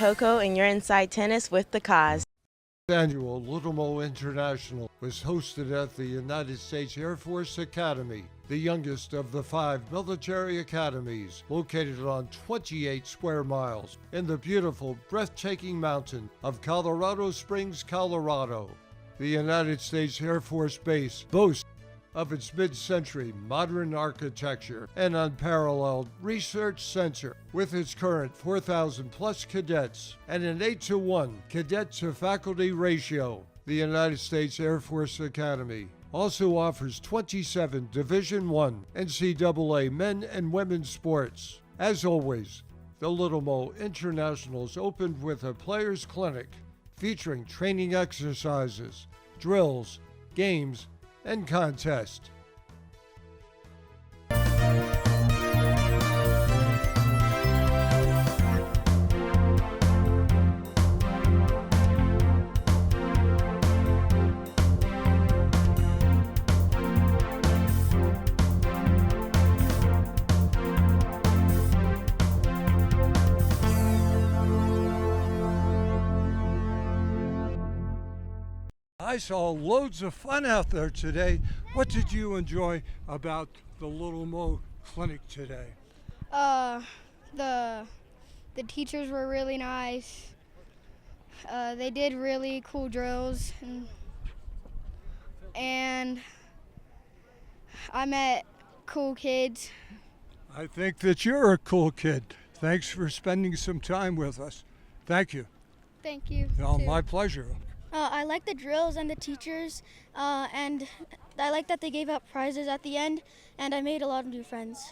Coco, and you're inside tennis with the Koz. Annual Little Mo International was hosted at the United States Air Force Academy, the youngest of the 5 military academies, located on 28 square miles in the beautiful, breathtaking mountain of Colorado Springs, Colorado. The United States Air Force Base boasts of its mid-century modern architecture and unparalleled research center with its current 4,000 plus cadets and an 8-to-1 cadet to faculty ratio. The United States Air Force Academy also offers 27 Division I NCAA men and women's sports. As always, the Little Mo Internationals opened with a players' clinic featuring training exercises, drills, games, and contest. I saw loads of fun out there today. What did you enjoy about the Little Mo Clinic today? The teachers were really nice. They did really cool drills, and I met cool kids. I think that you're a cool kid. Thanks for spending some time with us. Thank you. Thank you. Oh, my pleasure. I like the drills and the teachers, and I like that they gave out prizes at the end, and I made a lot of new friends.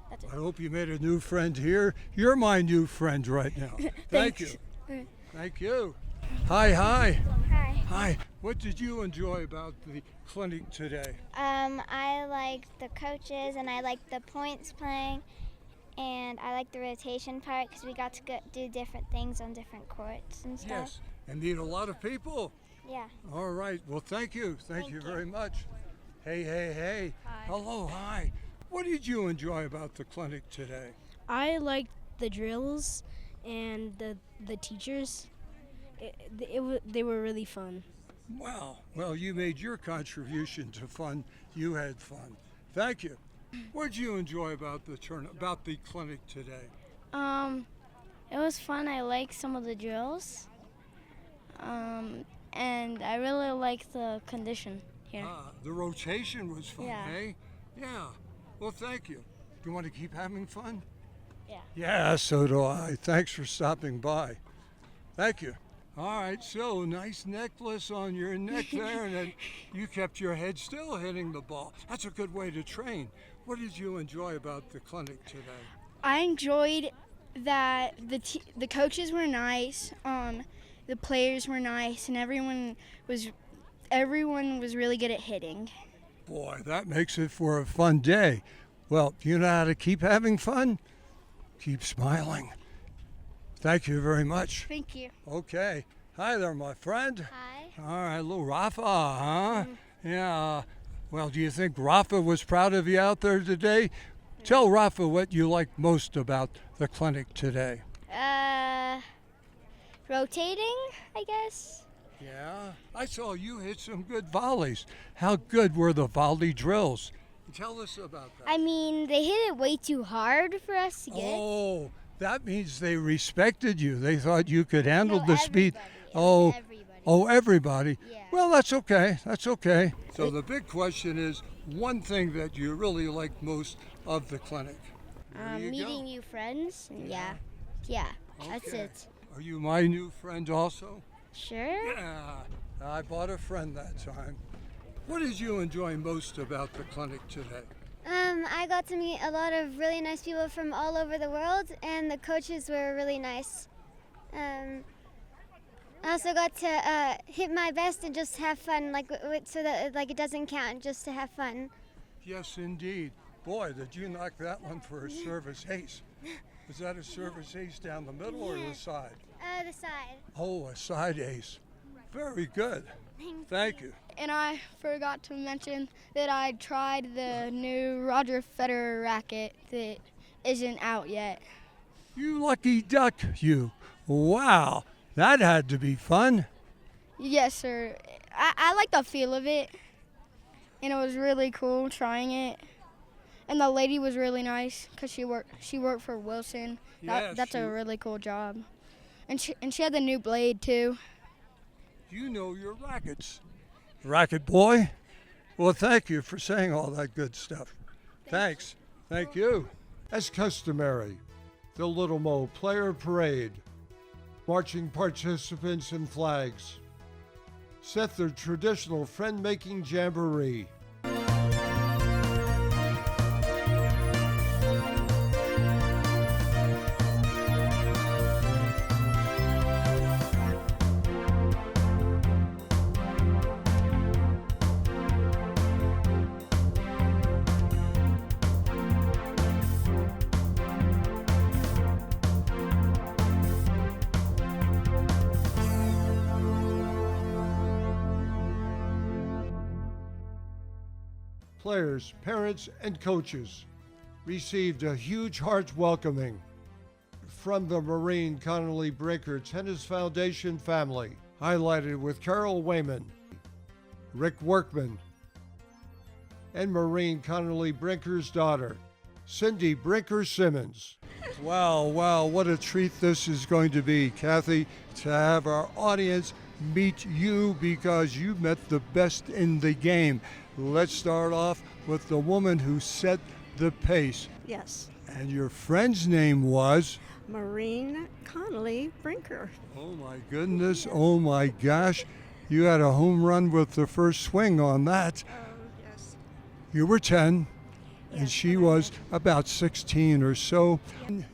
That's it. I hope you made a new friend here. You're my new friend right now. Thank you. Thank you. Hi. Hi. Hi. What did you enjoy about the clinic today? I liked the coaches, and I liked the points playing, and I liked the rotation part because we got to do different things on different courts and stuff. Yes. And meet a lot of people. Yeah. All right. Well, thank you. Thank you very much. Hey. Hi. Hello. Hi. What did you enjoy about the clinic today? I liked the drills and the teachers. They were really fun. Wow. Well, you made your contribution to fun. You had fun. Thank you. What did you enjoy about the clinic today? It was fun. I liked some of the drills. And I really like the condition here. The rotation was fun, Yeah. eh? Yeah. Well, thank you. Do you want to keep having fun? Yeah. Yeah, so do I. Thanks for stopping by. Thank you. All right, so nice necklace on your neck there, and then you kept your head still hitting the ball. That's a good way to train. What did you enjoy about the clinic today? I enjoyed that the coaches were nice. The players were nice, and everyone was really good at hitting. Boy, that makes it for a fun day. Well, you know how to keep having fun? Keep smiling. Thank you very much. Thank you. Okay. Hi there, my friend. Hi. All right, little Rafa, huh? Yeah. Well, do you think Rafa was proud of you out there today? Tell Rafa what you liked most about the clinic today. Rotating, I guess. Yeah, I saw you hit some good volleys. How good were the volley drills? Tell us about that. I mean, they hit it way too hard for us to get. Oh, that means they respected you. They thought you could handle No, the speed. everybody. Everybody. Oh, everybody. Yeah. Well, that's okay. That's okay. So the big question is one thing that you really liked most of the clinic. There you Meeting go. new friends. Yeah. That's Okay. it. Are you my new friend also? Sure. Yeah, I bought a friend that time. What did you enjoy most about the clinic today? I got to meet a lot of really nice people from all over the world, and the coaches were really nice. I also got to hit my best and just have fun, so that it doesn't count, just to have fun. Yes, indeed. Boy, did you knock that one for a service ace. Is that a service ace down the middle or the side? The side. Oh, a side ace. Very good. Thank you. And I forgot to mention that I tried the new Roger Federer racket that isn't out yet. You lucky duck, you. Wow, that had to be fun. Yes, sir. I like the feel of it, and it was really cool trying it. And the lady was really nice because she worked for Wilson. That's a really cool job. And she had the new blade too. You know your rackets. Racket boy? Well, thank you for saying all that good stuff. Thanks. Thank you. As customary, the Little Mo Player Parade. Marching participants and flags set their traditional friend-making jamboree. Players, parents, and coaches received a huge heart welcoming from the Maureen Connolly Brinker Tennis Foundation family, highlighted with Carol Wayman, Rick Workman, and Maureen Connolly Brinker's daughter, Cindy Brinker Simmons. Wow, what a treat this is going to be, Kathy, to have our audience meet you because you met the best in the game. Let's start off with the woman who set the pace. Yes. And your friend's name was? Maureen Connolly Brinker. Oh my goodness, oh my gosh. You had a home run with the first swing on that. Yes. You were 10, and Yes, she was about 16 or so.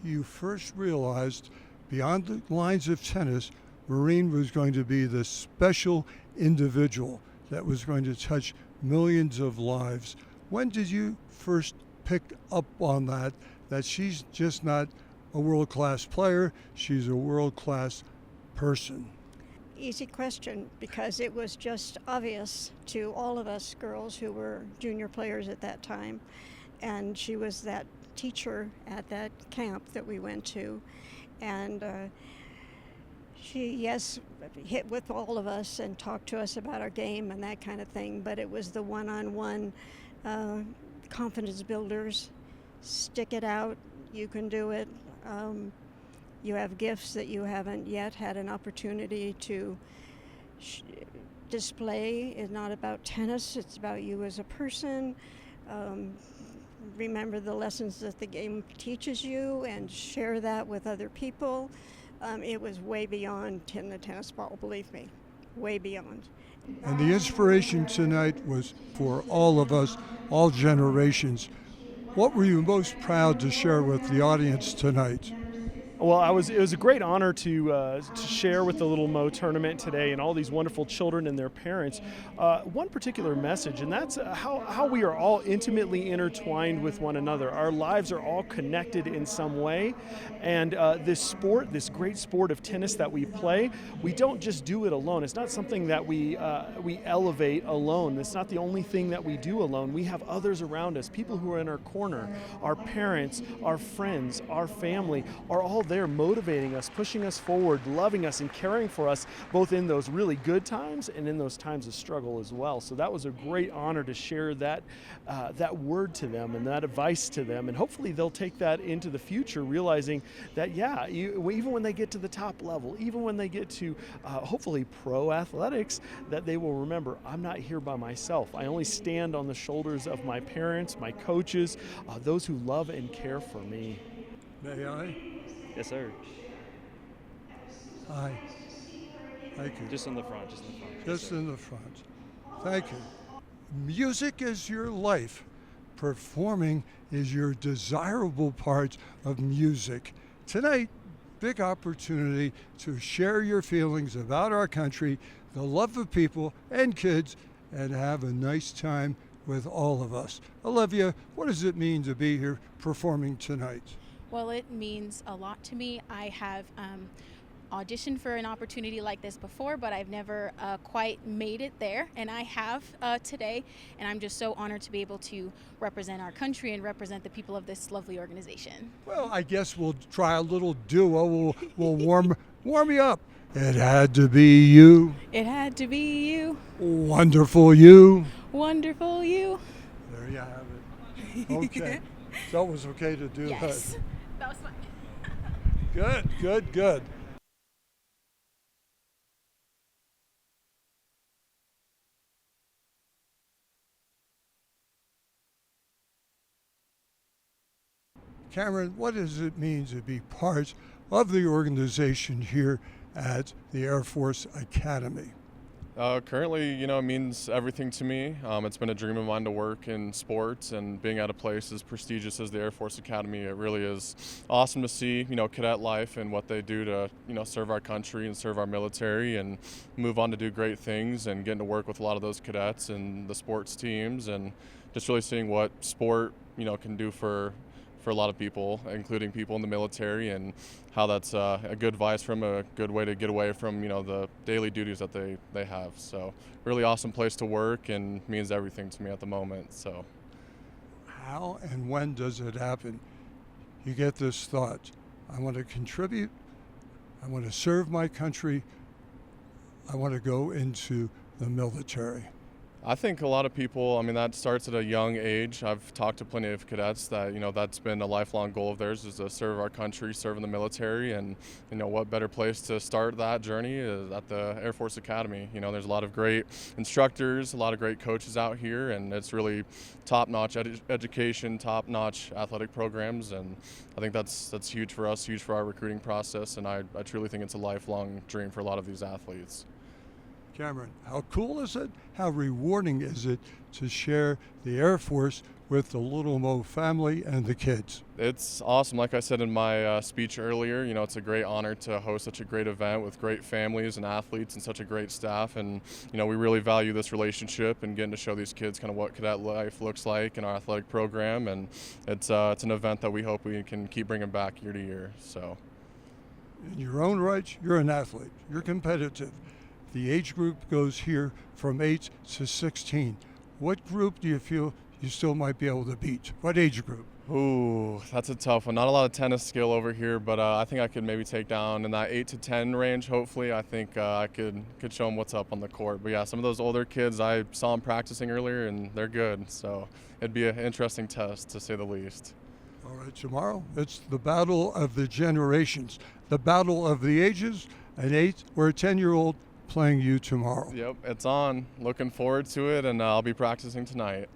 You first realized beyond the lines of tennis, Maureen was going to be the special individual that was going to touch millions of lives. When did you first pick up on that she's just not a world-class player, she's a world-class person? Easy question, because it was just obvious to all of us girls who were junior players at that time. And she was that teacher at that camp that we went to. And she, yes, hit with all of us and talked to us about our game and that kind of thing, but it was the one-on-one confidence builders. Stick it out, you can do it. You have gifts that you haven't yet had an opportunity to display. It's not about tennis, it's about you as a person. Remember the lessons that the game teaches you and share that with other people. It was way beyond the tennis ball, believe me, way beyond. And the inspiration tonight was for all of us, all generations. What were you most proud to share with the audience tonight? Well, it was a great honor to share with the Little Mo tournament today and all these wonderful children and their parents one particular message, and that's how we are all intimately intertwined with one another. Our lives are all connected in some way, and this great sport of tennis that we play, we don't just do it alone. It's not something that we elevate alone. It's not the only thing that we do alone. We have others around us, people who are in our corner, our parents, our friends, our family are all there motivating us, pushing us forward, loving us, and caring for us, both in those really good times and in those times of struggle as well. So that was a great honor to share that word to them and that advice to them, and hopefully they'll take that into the future, realizing that even when they get to the top level, even when they get to hopefully pro athletics, that they will remember, I'm not here by myself. I only stand on the shoulders of my parents, my coaches, those who love and care for me. May I? Yes, sir. Hi. Thank you. Just in the front, just in the front. Just in the front. Thank you. Music is your life. Performing is your desirable part of music. Tonight, big opportunity to share your feelings about our country, the love of people and kids, and have a nice time with all of us. Olivia, what does it mean to be here performing tonight? Well, it means a lot to me. I have auditioned for an opportunity like this before, but I've never quite made it there, and I have today, and I'm just so honored to be able to represent our country and represent the people of this lovely organization. Well, I guess we'll try a little duo. We'll warm you up. It had to be you. It had to be you. Wonderful you. Wonderful you. There you have it. Okay. So it was okay to do Yes. that. That was fun. Good. Cameron, what does it mean to be part of the organization here at the Air Force Academy? Currently, it means everything to me. It's been a dream of mine to work in sports, and being at a place as prestigious as the Air Force Academy, it really is awesome to see, cadet life and what they do to, serve our country and serve our military and move on to do great things, and getting to work with a lot of those cadets and the sports teams, and just really seeing what sport, can do for a lot of people, including people in the military, and how that's a good vice from a good way to get away from the daily duties that they have. So really awesome place to work, and means everything to me at the moment. So How and when does it happen? You get this thought, I want to contribute, I want to serve my country, I want to go into the military. I think a lot of people, that starts at a young age. I've talked to plenty of cadets that, that's been a lifelong goal of theirs, is to serve our country, serve in the military. And, what better place to start that journey is at the Air Force Academy. There's a lot of great instructors, a lot of great coaches out here, and it's really top-notch education, top-notch athletic programs. And I think that's huge for us, huge for our recruiting process. And I truly think it's a lifelong dream for a lot of these athletes. Cameron, how cool is it? How rewarding is it to share the Air Force with the Little Mo family and the kids? It's awesome. Like I said in my speech earlier, it's a great honor to host such a great event with great families and athletes and such a great staff. And, we really value this relationship and getting to show these kids kind of what cadet life looks like in our athletic program. And it's an event that we hope we can keep bringing back year to year. So, In your own right, you're an athlete. You're competitive. The age group goes here from 8 to 16. What group do you feel you still might be able to beat? What age group? Ooh, that's a tough one. Not a lot of tennis skill over here, but I think I could maybe take down in that 8 to 10 range. Hopefully, I think I could show them what's up on the court. But yeah, some of those older kids, I saw them practicing earlier, and they're good. So it'd be an interesting test, to say the least. All right, tomorrow it's the battle of the generations, the battle of the ages. An 8 or a 10-year-old playing you tomorrow. Yep, it's on. Looking forward to it, and I'll be practicing tonight.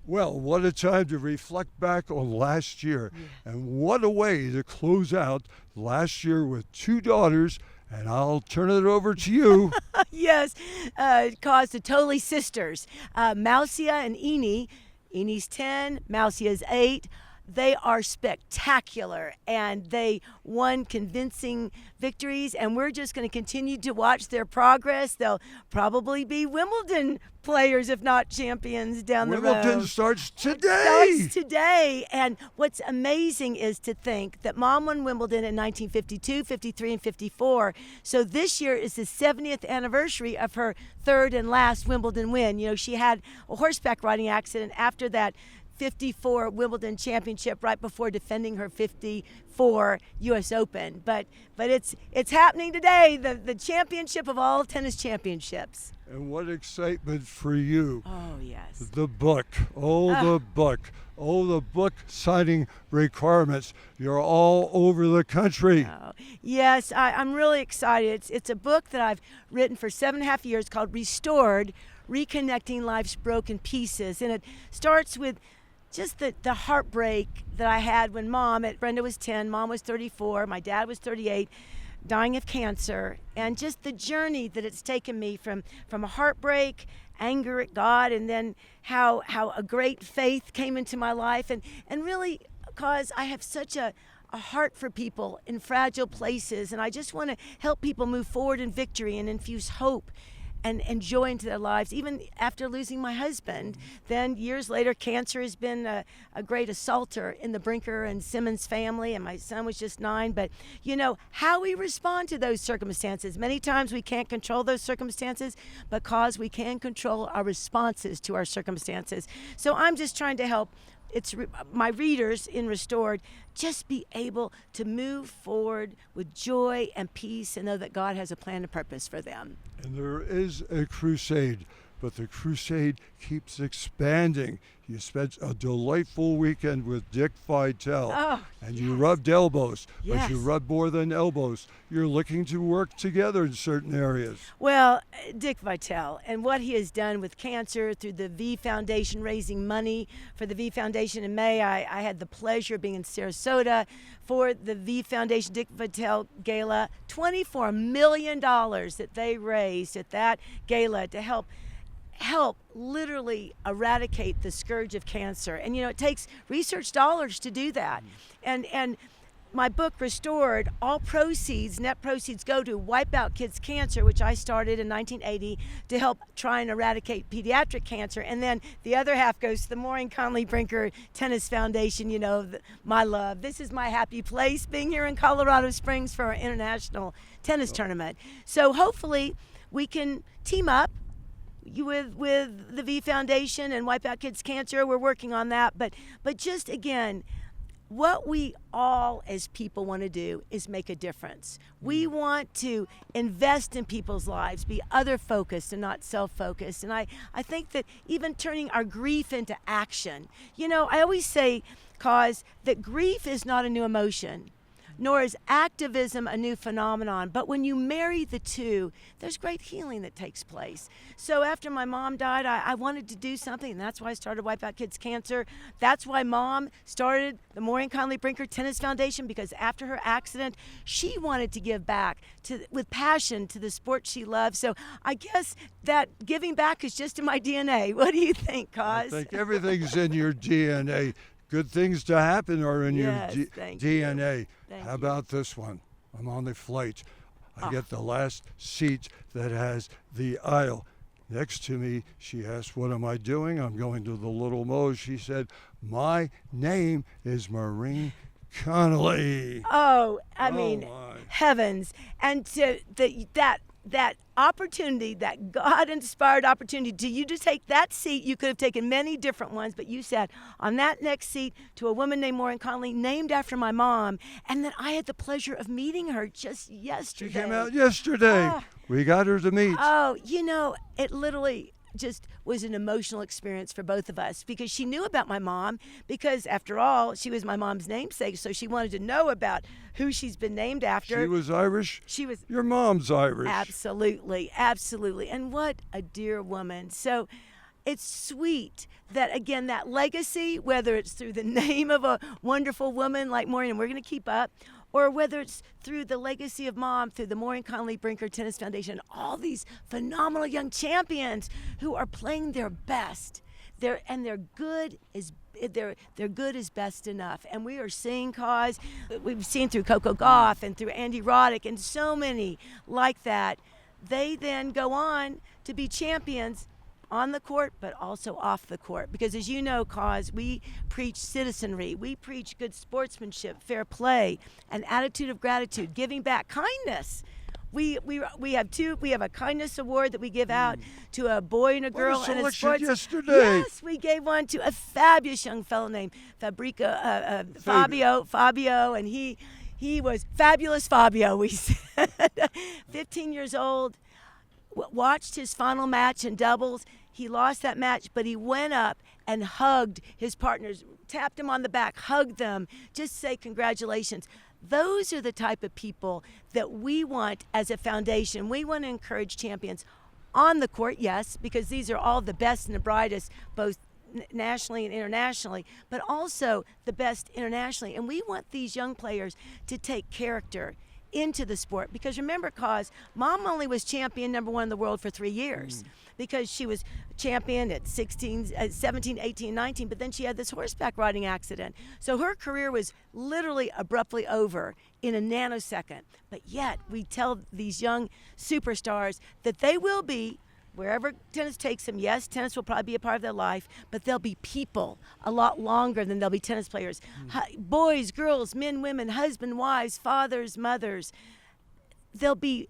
Well, what a time to reflect back on last year, and what a way to close out last year with 2 daughters. And I'll turn it over to you. Yes, Koz, the Toley sisters, Mousia and Eni. Eni's 10, Mousia's 8. They are spectacular, and they won convincing victories, and we're just going to continue to watch their progress. They'll probably be Wimbledon players, if not champions, down the road. Wimbledon starts today. And what's amazing is to think that Mom won Wimbledon in 1952, 53, and 54. So this year is the 70th anniversary of her third and last Wimbledon win. She had a horseback riding accident after that 54 Wimbledon championship right before defending her 54 U.S. Open. But it's happening today, the championship of all tennis championships. And what excitement for you. Oh, yes. The book. The book. The book signing requirements. You're all over the country. Oh, yes, I'm really excited. It's a book that I've written for 7.5 years called Restored, Reconnecting Life's Broken Pieces. And it starts with just the heartbreak that I had when Brenda was 10, Mom was 34, my dad was 38, dying of cancer, and just the journey that it's taken me from a heartbreak, anger at God, and then how a great faith came into my life, and really, because I have such a heart for people in fragile places, and I just want to help people move forward in victory and infuse hope. and joy into their lives, even after losing my husband. Then years later, cancer has been a great assaulter in the Brinker and Simmons family, and my son was just 9. But, how we respond to those circumstances. Many times we can't control those circumstances, because we can control our responses to our circumstances. So I'm just trying to help my readers in Restored just be able to move forward with joy and peace and know that God has a plan and purpose for them. And there is a crusade, but the crusade keeps expanding. You spent a delightful weekend with Dick Vitale, and you rubbed elbows, but you rubbed more than elbows. You're looking to work together in certain areas. Well, Dick Vitale and what he has done with cancer through the V Foundation, raising money for the V Foundation. In May, I had the pleasure of being in Sarasota for the V Foundation Dick Vitale Gala. $24 million that they raised at that gala to help literally eradicate the scourge of cancer. And it takes research dollars to do that. And my book Restored, all net proceeds go to Wipe Out Kids Cancer, which I started in 1980 to help try and eradicate pediatric cancer. And then the other half goes to the Maureen Conley Brinker Tennis Foundation, my love. This is my happy place, being here in Colorado Springs for our international tennis tournament. So hopefully we can team up with the V Foundation and Wipe Out Kids Cancer. We're working on that. But just again, what we all as people want to do is make a difference. We want to invest in people's lives, be other focused and not self-focused. And I think that even turning our grief into action. I always say, Koz, that grief is not a new emotion, nor is activism a new phenomenon. But when you marry the two, there's great healing that takes place. So after my mom died, I wanted to do something, and that's why I started Wipe Out Kids Cancer. That's why Mom started the Maureen Conley Brinker Tennis Foundation, because after her accident, she wanted to give back with passion to the sport she loves. So I guess that giving back is just in my DNA. What do you think, Koz? I think everything's in your DNA. Good things to happen are in your DNA. How about this one? I'm on the flight. I get the last seat that has the aisle. Next to me, she asked, what am I doing? I'm going to the Little Mo's. She said, my name is Maureen Connolly. I mean, heavens. And that opportunity, that God-inspired opportunity, you to take that seat. You could have taken many different ones, but you sat on that next seat to a woman named Maureen Conley, named after my mom, and then I had the pleasure of meeting her just yesterday. She came out yesterday. We got her to meet. It literally just was an emotional experience for both of us, because she knew about my mom, because after all, she was my mom's namesake, so she wanted to know about who she's been named after. She was Irish? She was. Your mom's Irish. Absolutely. And what a dear woman. So it's sweet that, again, that legacy, whether it's through the name of a wonderful woman like Maureen, and we're going to keep up, or whether it's through the legacy of Mom, through the Maureen Conley Brinker Tennis Foundation, all these phenomenal young champions who are playing their best. Their good is best enough. And we are seeing, Koz, we've seen through Coco Gauff and through Andy Roddick and so many like that. They then go on to be champions on the court, but also off the court. Because as you know, Koz, we preach citizenry. We preach good sportsmanship, fair play, an attitude of gratitude, giving back, kindness. We have a kindness award that we give out to a boy and a girl in a sports. Yesterday. Yes, we gave one to a fabulous young fellow named Fabio, and he was fabulous Fabio, we said. 15 years old, watched his final match in doubles. He lost that match, but he went up and hugged his partners, tapped him on the back, hugged them, just say congratulations. Those are the type of people that we want as a foundation. We want to encourage champions on the court, yes, because these are all the best and the brightest, both nationally and internationally, but also the best internationally. And we want these young players to take character into the sport, because remember, Koz, Mom only was champion number 1 in the world for 3 years, because she was champion at 17, 18, 19, but then she had this horseback riding accident. So her career was literally abruptly over in a nanosecond. But yet we tell these young superstars that they will be wherever tennis takes them, yes, tennis will probably be a part of their life, but they'll be people a lot longer than they'll be tennis players. Boys, girls, men, women, husband, wives, fathers, mothers. They'll be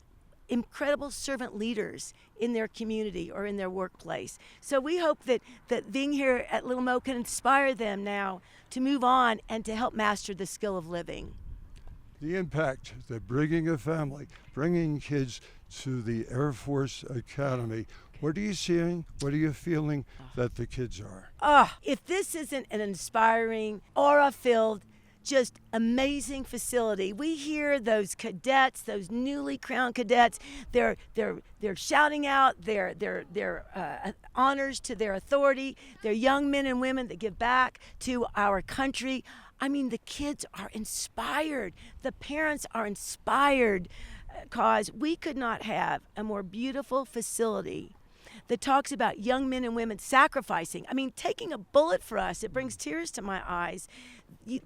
incredible servant leaders in their community or in their workplace. So we hope that being here at Little Mo can inspire them now to move on and to help master the skill of living. The impact that bringing a family, bringing kids to the Air Force Academy, what are you seeing? What are you feeling that the kids are? If this isn't an inspiring, aura-filled, just amazing facility. We hear those cadets, those newly crowned cadets, they're shouting out their honors to their authority. They're young men and women that give back to our country. I mean, the kids are inspired. The parents are inspired, cause we could not have a more beautiful facility that talks about young men and women sacrificing. I mean, taking a bullet for us, it brings tears to my eyes.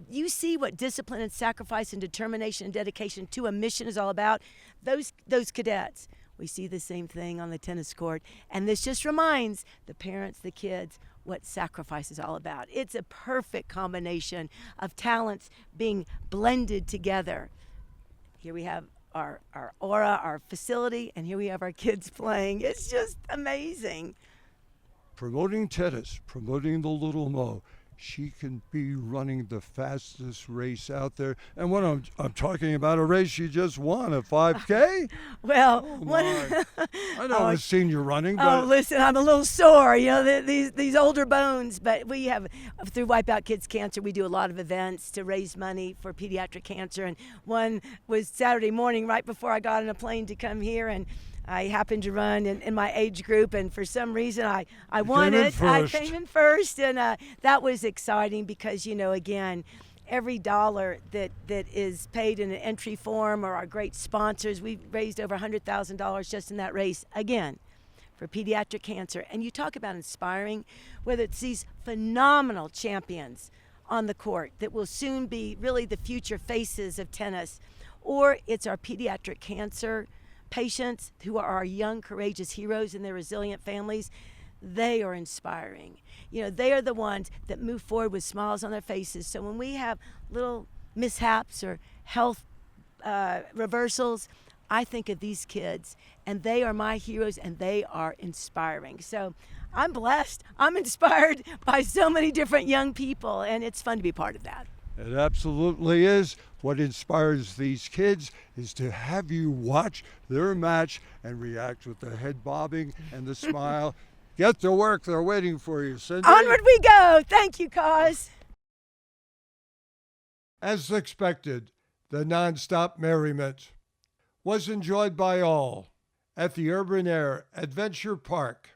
You see what discipline and sacrifice and determination and dedication to a mission is all about. Those cadets, we see the same thing on the tennis court. And this just reminds the parents, the kids, what sacrifice is all about. It's a perfect combination of talents being blended together. Here we have our aura, our facility, and here we have our kids playing. It's just amazing. Promoting tennis, promoting the Little Mo. She can be running the fastest race out there. And when I'm talking about a race she just won, a 5K? Well, I know I've seen you running, but... listen, I'm a little sore, these older bones. But we have, through Wipe Out Kids Cancer, we do a lot of events to raise money for pediatric cancer. And one was Saturday morning right before I got on a plane to come here, and I happened to run in my age group, and for some reason I won it. I came in first, and that was exciting because, again, every dollar that is paid in an entry form or our great sponsors, we've raised over $100,000 just in that race, again, for pediatric cancer. And you talk about inspiring, whether it's these phenomenal champions on the court that will soon be really the future faces of tennis, or it's our pediatric cancer patients who are our young, courageous heroes and their resilient families. They are inspiring. They are the ones that move forward with smiles on their faces. So when we have little mishaps or health reversals, I think of these kids, and they are my heroes, and they are inspiring. So I'm blessed. I'm inspired by so many different young people, and it's fun to be part of that. It absolutely is. What inspires these kids is to have you watch their match and react with the head bobbing and the smile. Get to work. They're waiting for you, Cindy. Onward we go. Thank you, Koz. As expected, the nonstop merriment was enjoyed by all at the Urban Air Adventure Park.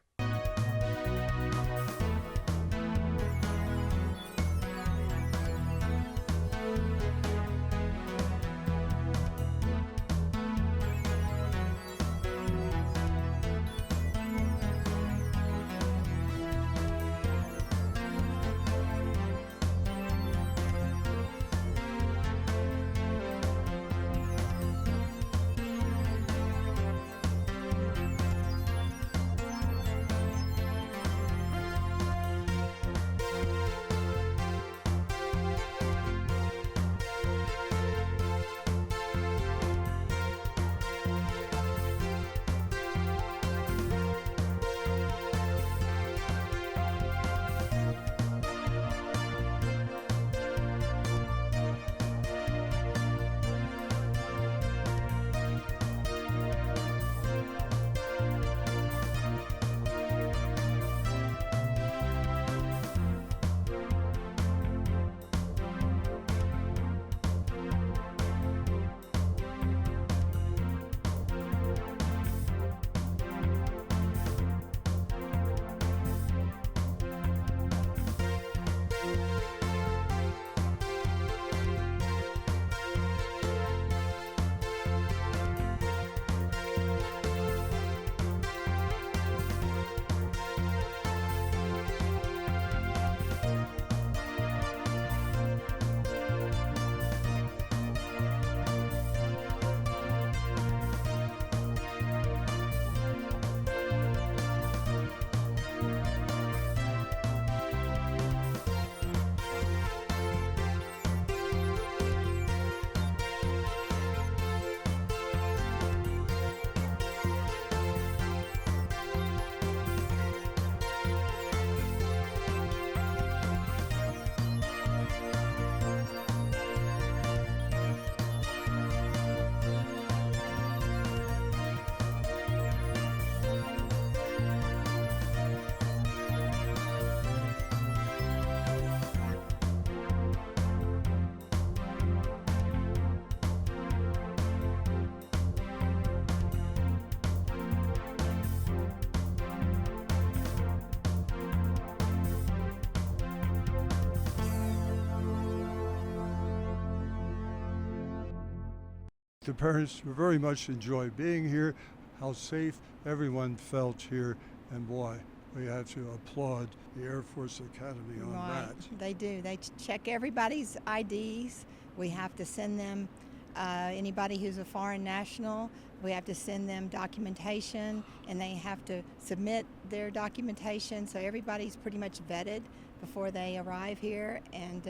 the parents very much enjoy being here, how safe everyone felt here, and boy, we have to applaud the Air Force Academy on that. They do. They check everybody's IDs. We have to send them, anybody who's a foreign national, we have to send them documentation, and they have to submit their documentation. So everybody's pretty much vetted before they arrive here, and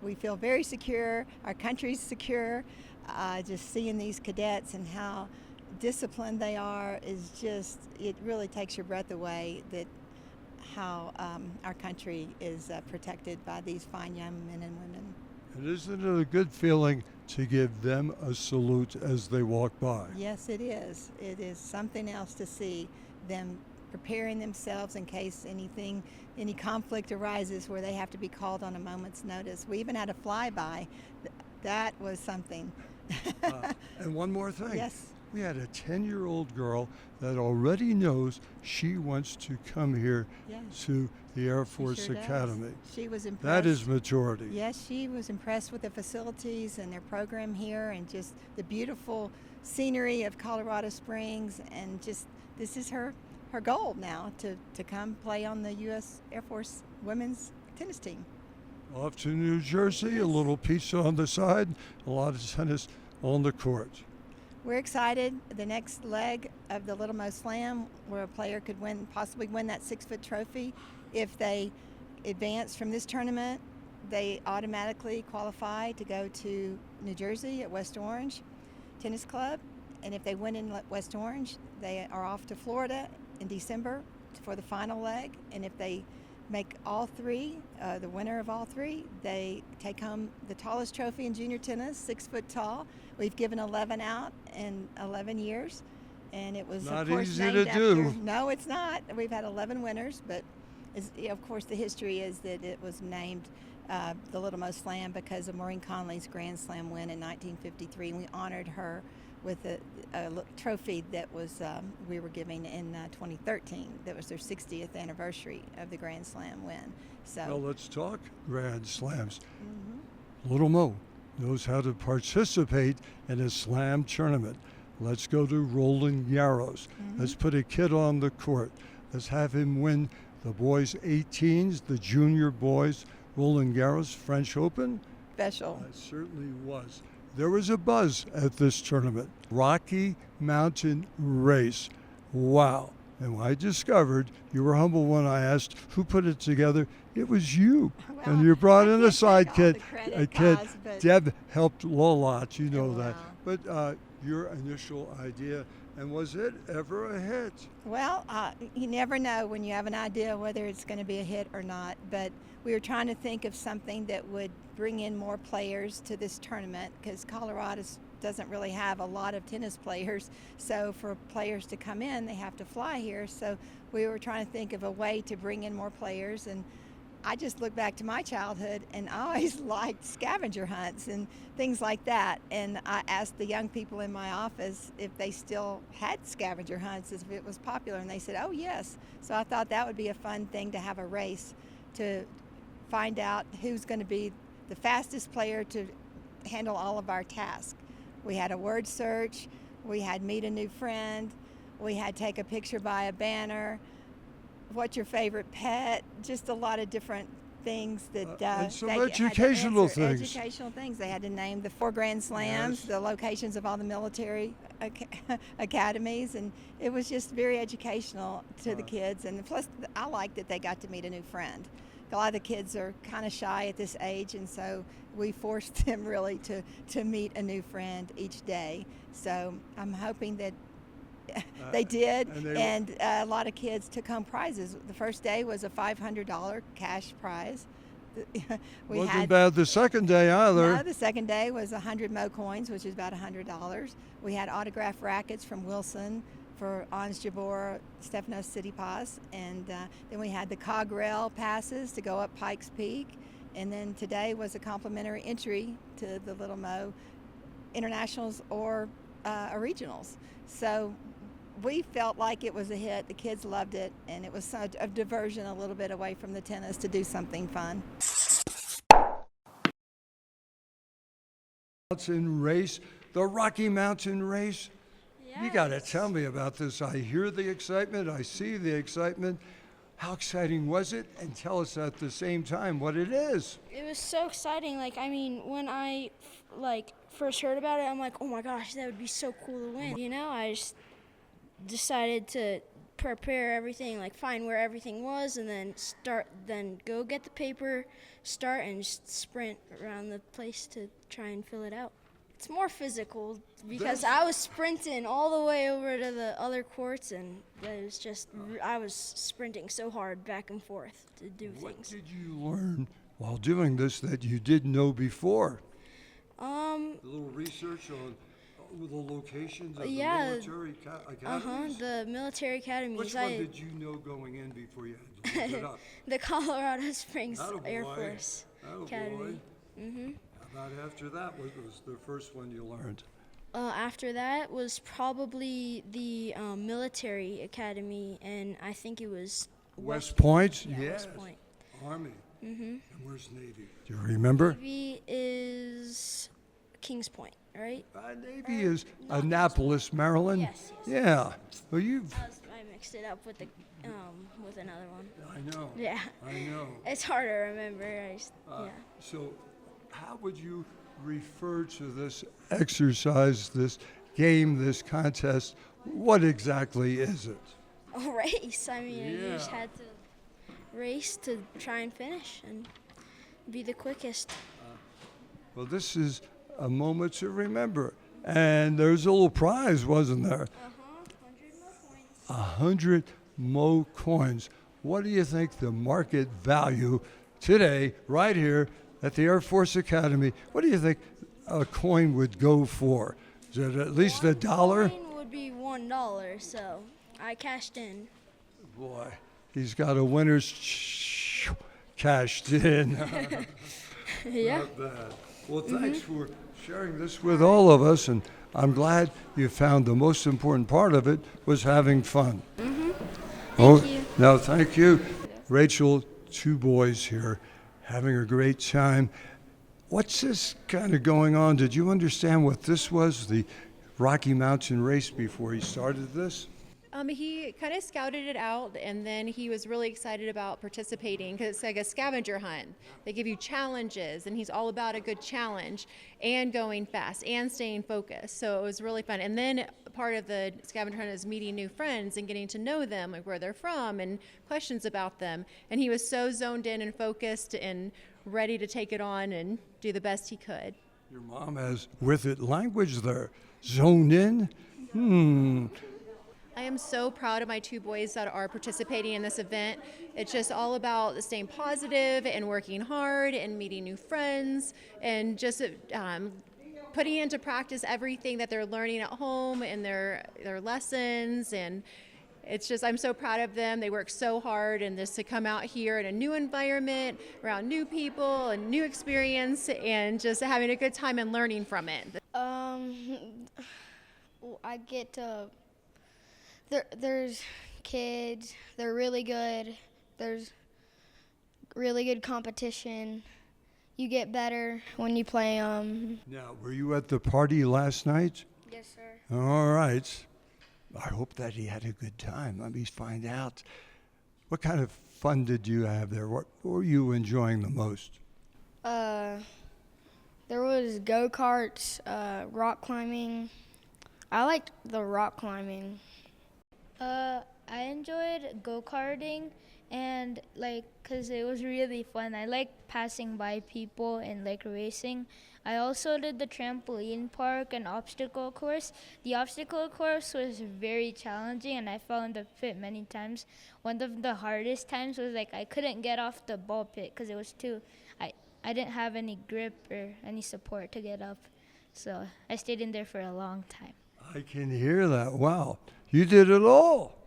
we feel very secure. Our country's secure. Just seeing these cadets and how disciplined they are is just, it really takes your breath away that how our country is protected by these fine young men and women. And isn't it a good feeling to give them a salute as they walk by? Yes, it is. It is something else to see them preparing themselves in case any conflict arises where they have to be called on a moment's notice. We even had a flyby. That was something. And one more thing. Yes. We had a 10-year-old girl that already knows she wants to come here to the Air Force Academy. She was impressed. That is maturity. Yes, she was impressed with the facilities and their program here and just the beautiful scenery of Colorado Springs, and just this is her goal now to come play on the U.S. Air Force women's tennis team. Off to New Jersey, a little pizza on the side, a lot of tennis on the court. We're excited. The next leg of the Little Mo Slam, where a player could possibly win that 6-foot trophy. If they advance from this tournament, they automatically qualify to go to New Jersey at West Orange Tennis Club. And if they win in West Orange, they are off to Florida in December for the final leg. And if they make all three, the winner of all three, they take home the tallest trophy in junior tennis, 6 foot tall. We've given 11 out in 11 years, and it was not of course easy named to after, do. No, it's not. We've had 11 winners, but of course the history is that it was named the Little Mo Slam because of Maureen Conley's Grand Slam win in 1953, and we honored her with a trophy that was we were giving in 2013. That was their 60th anniversary of the Grand Slam win. So well, let's talk Grand Slams. Little Mo knows how to participate in a slam tournament. Let's go to Roland Garros. Let's put a kid on the court. Let's have him win the boys 18s, the junior boys Roland Garros French Open. Special. It certainly was. There was a buzz at this tournament. Rocky Mountain Race. Wow. And I discovered, you were humble when I asked who put it together. It was you. Well, and you brought in a sidekick. sidekick. Deb helped a lot, you know that. But your initial idea, and was it ever a hit? Well, you never know when you have an idea whether it's going to be a hit or not. But we were trying to think of something that would bring in more players to this tournament, because Colorado doesn't really have a lot of tennis players. So for players to come in, they have to fly here. So we were trying to think of a way to bring in more players. And I just look back to my childhood, and I always liked scavenger hunts and things like that. And I asked the young people in my office if they still had scavenger hunts, if it was popular, and they said, oh yes. So I thought that would be a fun thing to have a race to find out who's going to be the fastest player to handle all of our tasks. We had a word search, we had meet a new friend, we had take a picture by a banner, what's your favorite pet, just a lot of different things that and some they educational had to answer. things. Educational things. They had to name the 4 Grand Slams, the locations of all the military academies, and it was just very educational to the kids. And plus, I liked that they got to meet a new friend. A lot of the kids are kind of shy at this age, and so we forced them really to meet a new friend each day. So I'm hoping that they did, and a lot of kids took home prizes. The first day was a $500 cash prize. Wasn't bad the second day either. No, the second day was 100 Mo coins, which is about $100. We had autographed rackets from Wilson for Ons Jabeur, Stefanos Tsitsipas, and then we had the cog rail passes to go up Pikes Peak, and then today was a complimentary entry to the Little Mo internationals or regionals. So we felt like it was a hit. The kids loved it, and it was a diversion a little bit away from the tennis to do something fun. In race, the Rocky Mountain Race. You got to Yes. tell me about this. I hear the excitement. I see the excitement. How exciting was it? And tell us at the same time what it is. It was so exciting. Like, I mean, when I first heard about it, I'm like, oh my gosh, that would be so cool to win. You know, I just decided to prepare everything, like find where everything was, and then go get the paper, start, and just sprint around the place to try and fill it out. It's more physical because I was sprinting all the way over to the other courts, and it was just I was sprinting so hard back and forth to do What things. did you learn while doing this that you didn't know before? A little research on the locations of Yeah. the military academies? The military academies. Which one did you know going in before you had to look it up? The Colorado Springs Air Attaboy. Force Academy. How about after that? What was the first one you learned? After that was probably the military academy, and I think it was West Point? Yeah, Yes. West Point. Army. And where's Navy? Do you remember? Navy is Kings Point, right? Navy is Annapolis, Maryland. Yes. Yeah. Well, I mixed it up with with another one. I know. Yeah. I know. It's hard to remember. Yeah. So, how would you refer to this exercise, this game, this contest? What exactly is it? A race. I mean, you just Yeah. had to race to try and finish and be the quickest. Well, this is a moment to remember. And there's a little prize, wasn't there? 100 Mo coins. What do you think the market value today, right here at the Air Force Academy, what do you think a coin would go for? Is it at least $1? Coin would be $1, so I cashed in. Boy, he's got a winner's cashed in. Yeah. Not bad. Well, thanks for sharing this with all of us, and I'm glad you found the most important part of it was having fun. Thank you. No, thank you. Rachel, 2 boys here having a great time. What's this kind of going on? Did you understand what this was, the Rocky Mountain Race, before he started this? He kind of scouted it out, and then he was really excited about participating because it's like a scavenger hunt. They give you challenges, and he's all about a good challenge and going fast and staying focused. So it was really fun. And then part of the scavenger hunt is meeting new friends and getting to know them, like where they're from and questions about them. And he was so zoned in and focused and ready to take it on and do the best he could. Your mom has with it language there. Zoned in? I am so proud of my 2 boys that are participating in this event. It's just all about staying positive and working hard and meeting new friends and just putting into practice everything that they're learning at home and their lessons. And it's just, I'm so proud of them. They work so hard, and just to come out here in a new environment, around new people, a new experience, and just having a good time and learning from it. I get to. There's kids. They're really good. There's really good competition. You get better when you play them. Now, were you at the party last night? Yes, sir. All right. I hope that he had a good time. Let me find out. What kind of fun did you have there? What were you enjoying the most? There was go-karts, rock climbing. I liked the rock climbing. I enjoyed go-karting and cause it was really fun. I like passing by people and racing. I also did the trampoline park and obstacle course. The obstacle course was very challenging and I fell in the pit many times. One of the hardest times was I couldn't get off the ball pit because it was I didn't have any grip or any support to get up. So I stayed in there for a long time. I can hear that. Wow. You did it all.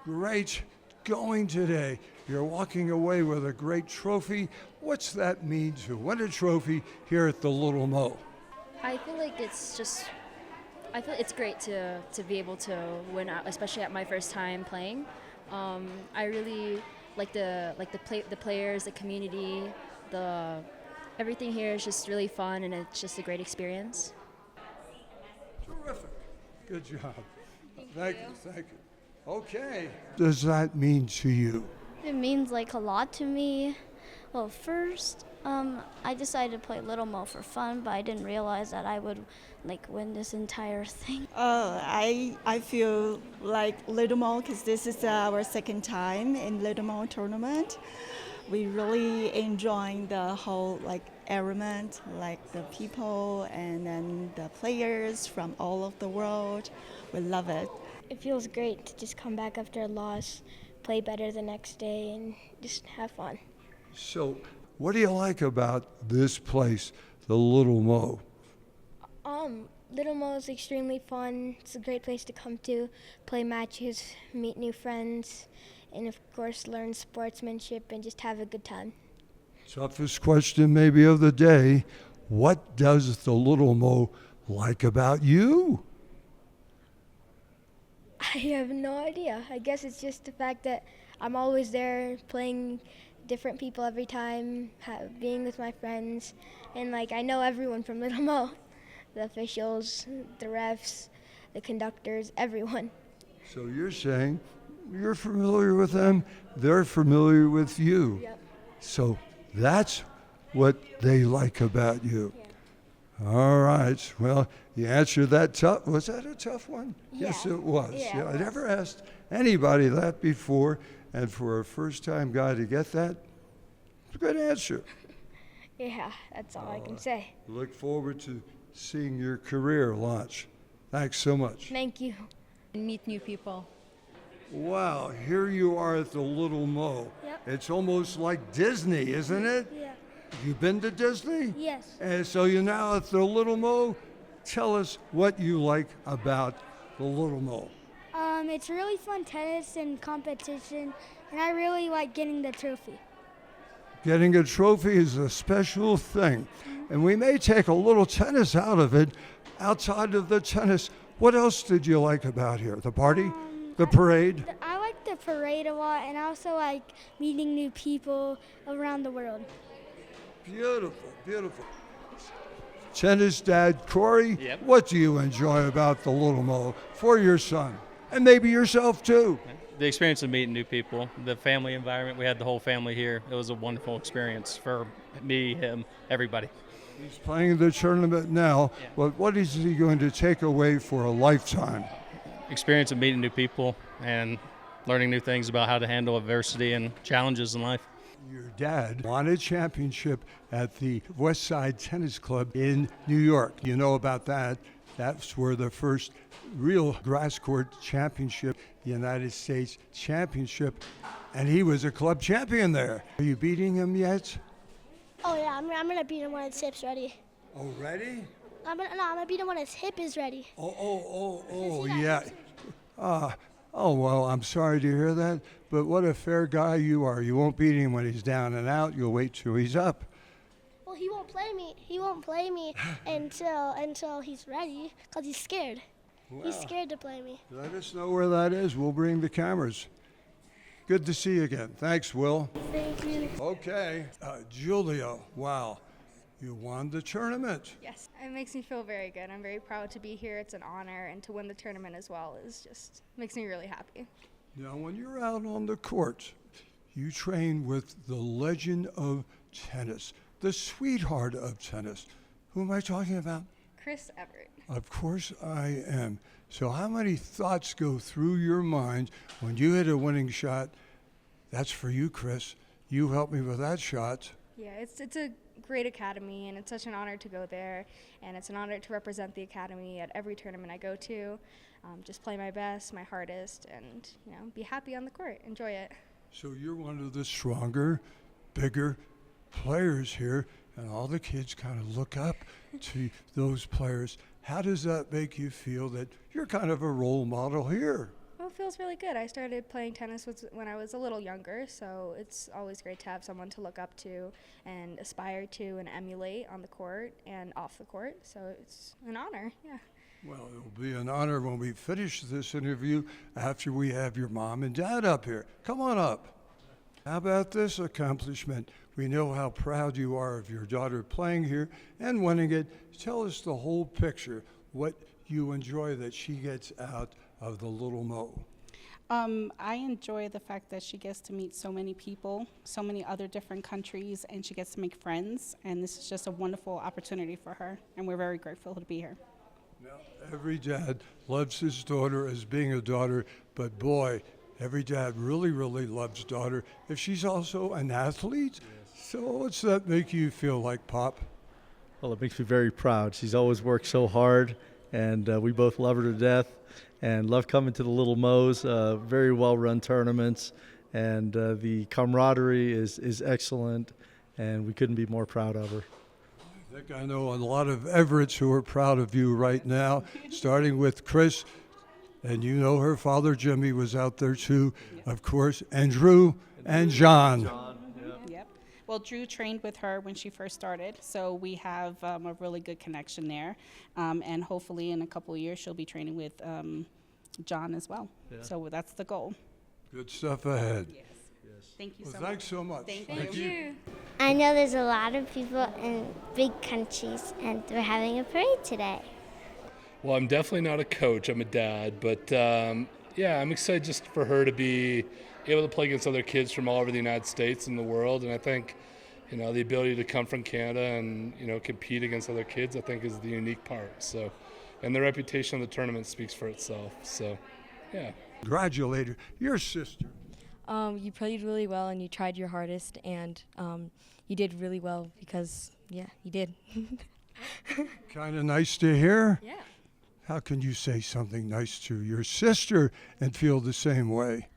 Great going today. You're walking away with a great trophy. What's that mean to win a trophy here at the Little Mo? I feel like it's great to be able to win, especially at my first time playing. I really like the players, the community, everything here is just really fun, and it's just a great experience. Good job. Thank you. Okay. What does that mean to you? It means like a lot to me. Well, first, I decided to play Little Mo for fun, but I didn't realize that I would like win this entire thing. I feel like Little Mo because this is our second time in Little Mo tournament. We really enjoying the whole like element, like the people and then the players from all over the world. We love it. It feels great to just come back after a loss, play better the next day, and just have fun. So, what do you like about this place, the Little Mo? Little Mo is extremely fun. It's a great place to come to, play matches, meet new friends, and of course learn sportsmanship and just have a good time. Toughest question maybe of the day. What does the Little Mo like about you? I have no idea. I guess it's just the fact that I'm always there playing different people every time, being with my friends, and like I know everyone from Little Mo, the officials, the refs, the conductors, everyone. So you're saying you're familiar with them, they're familiar with you. Yep. So that's what they like about you. Yeah. All right. Well, you answered that tough. Was that a tough one? Yeah. Yes, it was. Yeah, I never asked anybody that before, and for a first-time guy to get that, it's a good answer. Yeah, that's all I can say. Look forward to seeing your career launch. Thanks so much. Thank you. Meet new people. Wow, here you are at the Little Mo. Yep. It's almost like Disney, isn't it? Yeah. You been to Disney? Yes. And so you're now at the Little Mo. Tell us what you like about the Little Mo. It's really fun tennis and competition, and I really like getting the trophy. Getting a trophy is a special thing, and we may take a little tennis out of it. Outside of the tennis, what else did you like about here? The party? The parade? I like the parade a lot, and I also like meeting new people around the world. Beautiful, beautiful. Tennis dad Corey, Yep. What do you enjoy about the Little Mo for your son? And maybe yourself too. The experience of meeting new people, the family environment. We had the whole family here. It was a wonderful experience for me, him, everybody. He's playing the tournament now, but what is he going to take away for a lifetime? Experience of meeting new people and learning new things about how to handle adversity and challenges in life. Your dad won a championship at the West Side Tennis Club in New York. You know about that. That's where the first real grass court championship, United States championship, and he was a club champion there. Are you beating him yet? Oh yeah, I'm gonna beat him when his hip's ready. Already? I'm gonna beat him when his hip is ready. Oh, yeah. Oh, well, I'm sorry to hear that, but what a fair guy you are. You won't beat him when he's down and out. You'll wait till he's up. Well, he won't play me. He won't play me until he's ready, cause he's scared. He's scared to play me. Let us know where that is. We'll bring the cameras. Good to see you again. Thanks, Will. Thank you. Okay, Julia, wow. You won the tournament. Yes, it makes me feel very good. I'm very proud to be here. It's an honor, and to win the tournament as well is just makes me really happy. Now, when you're out on the court, you train with the legend of tennis, the sweetheart of tennis. Who am I talking about? Chris Everett. Of course I am. So how many thoughts go through your mind when you hit a winning shot? That's for you, Chris. You helped me with that shot. Yeah, it's a great academy, and it's such an honor to go there, and it's an honor to represent the academy at every tournament I go to. Just play my best, my hardest, and be happy on the court. Enjoy it. So you're one of the stronger, bigger players here, and all the kids kind of look up to those players. How does that make you feel that you're kind of a role model here? Well, it feels really good. I started playing tennis when I was a little younger, so it's always great to have someone to look up to and aspire to and emulate on the court and off the court. So it's an honor, yeah. Well, it'll be an honor when we finish this interview after we have your mom and dad up here. Come on up. How about this accomplishment? We know how proud you are of your daughter playing here and winning it. Tell us the whole picture, what you enjoy that she gets out of the Little Mo? I enjoy the fact that she gets to meet so many people, so many other different countries, and she gets to make friends. And this is just a wonderful opportunity for her, and we're very grateful to be here. Every dad loves his daughter as being a daughter, but boy, every dad really, really loves daughter if she's also an athlete. So what's that make you feel like, Pop? Well, it makes me very proud. She's always worked so hard, and we both love her to death and love coming to the Little Mo's. Very well-run tournaments, and the camaraderie is excellent, and we couldn't be more proud of her. I think I know a lot of Everetts who are proud of you right now, starting with Chris, and you know her father Jimmy was out there too, of course, and Drew and John. Yep. Well, Drew trained with her when she first started, so we have a really good connection there. And hopefully in a couple of years she'll be training with John as well. Yeah. So that's the goal. Good stuff ahead. Yes. Thank you Well, so much. thanks so much. Thank you. I know there's a lot of people in big countries, and we're having a parade today. Well, I'm definitely not a coach. I'm a dad. But, yeah, I'm excited just for her to be able to play against other kids from all over the United States and the world. And I think, you know, the ability to come from Canada and, you know, compete against other kids, I think is the unique part. So, and the reputation of the tournament speaks for itself. So, yeah. Congratulate her. Your sister. You played really well and you tried your hardest, and you did really well because, yeah, you did. Kind of nice to hear. Yeah. How can you say something nice to your sister and feel the same way?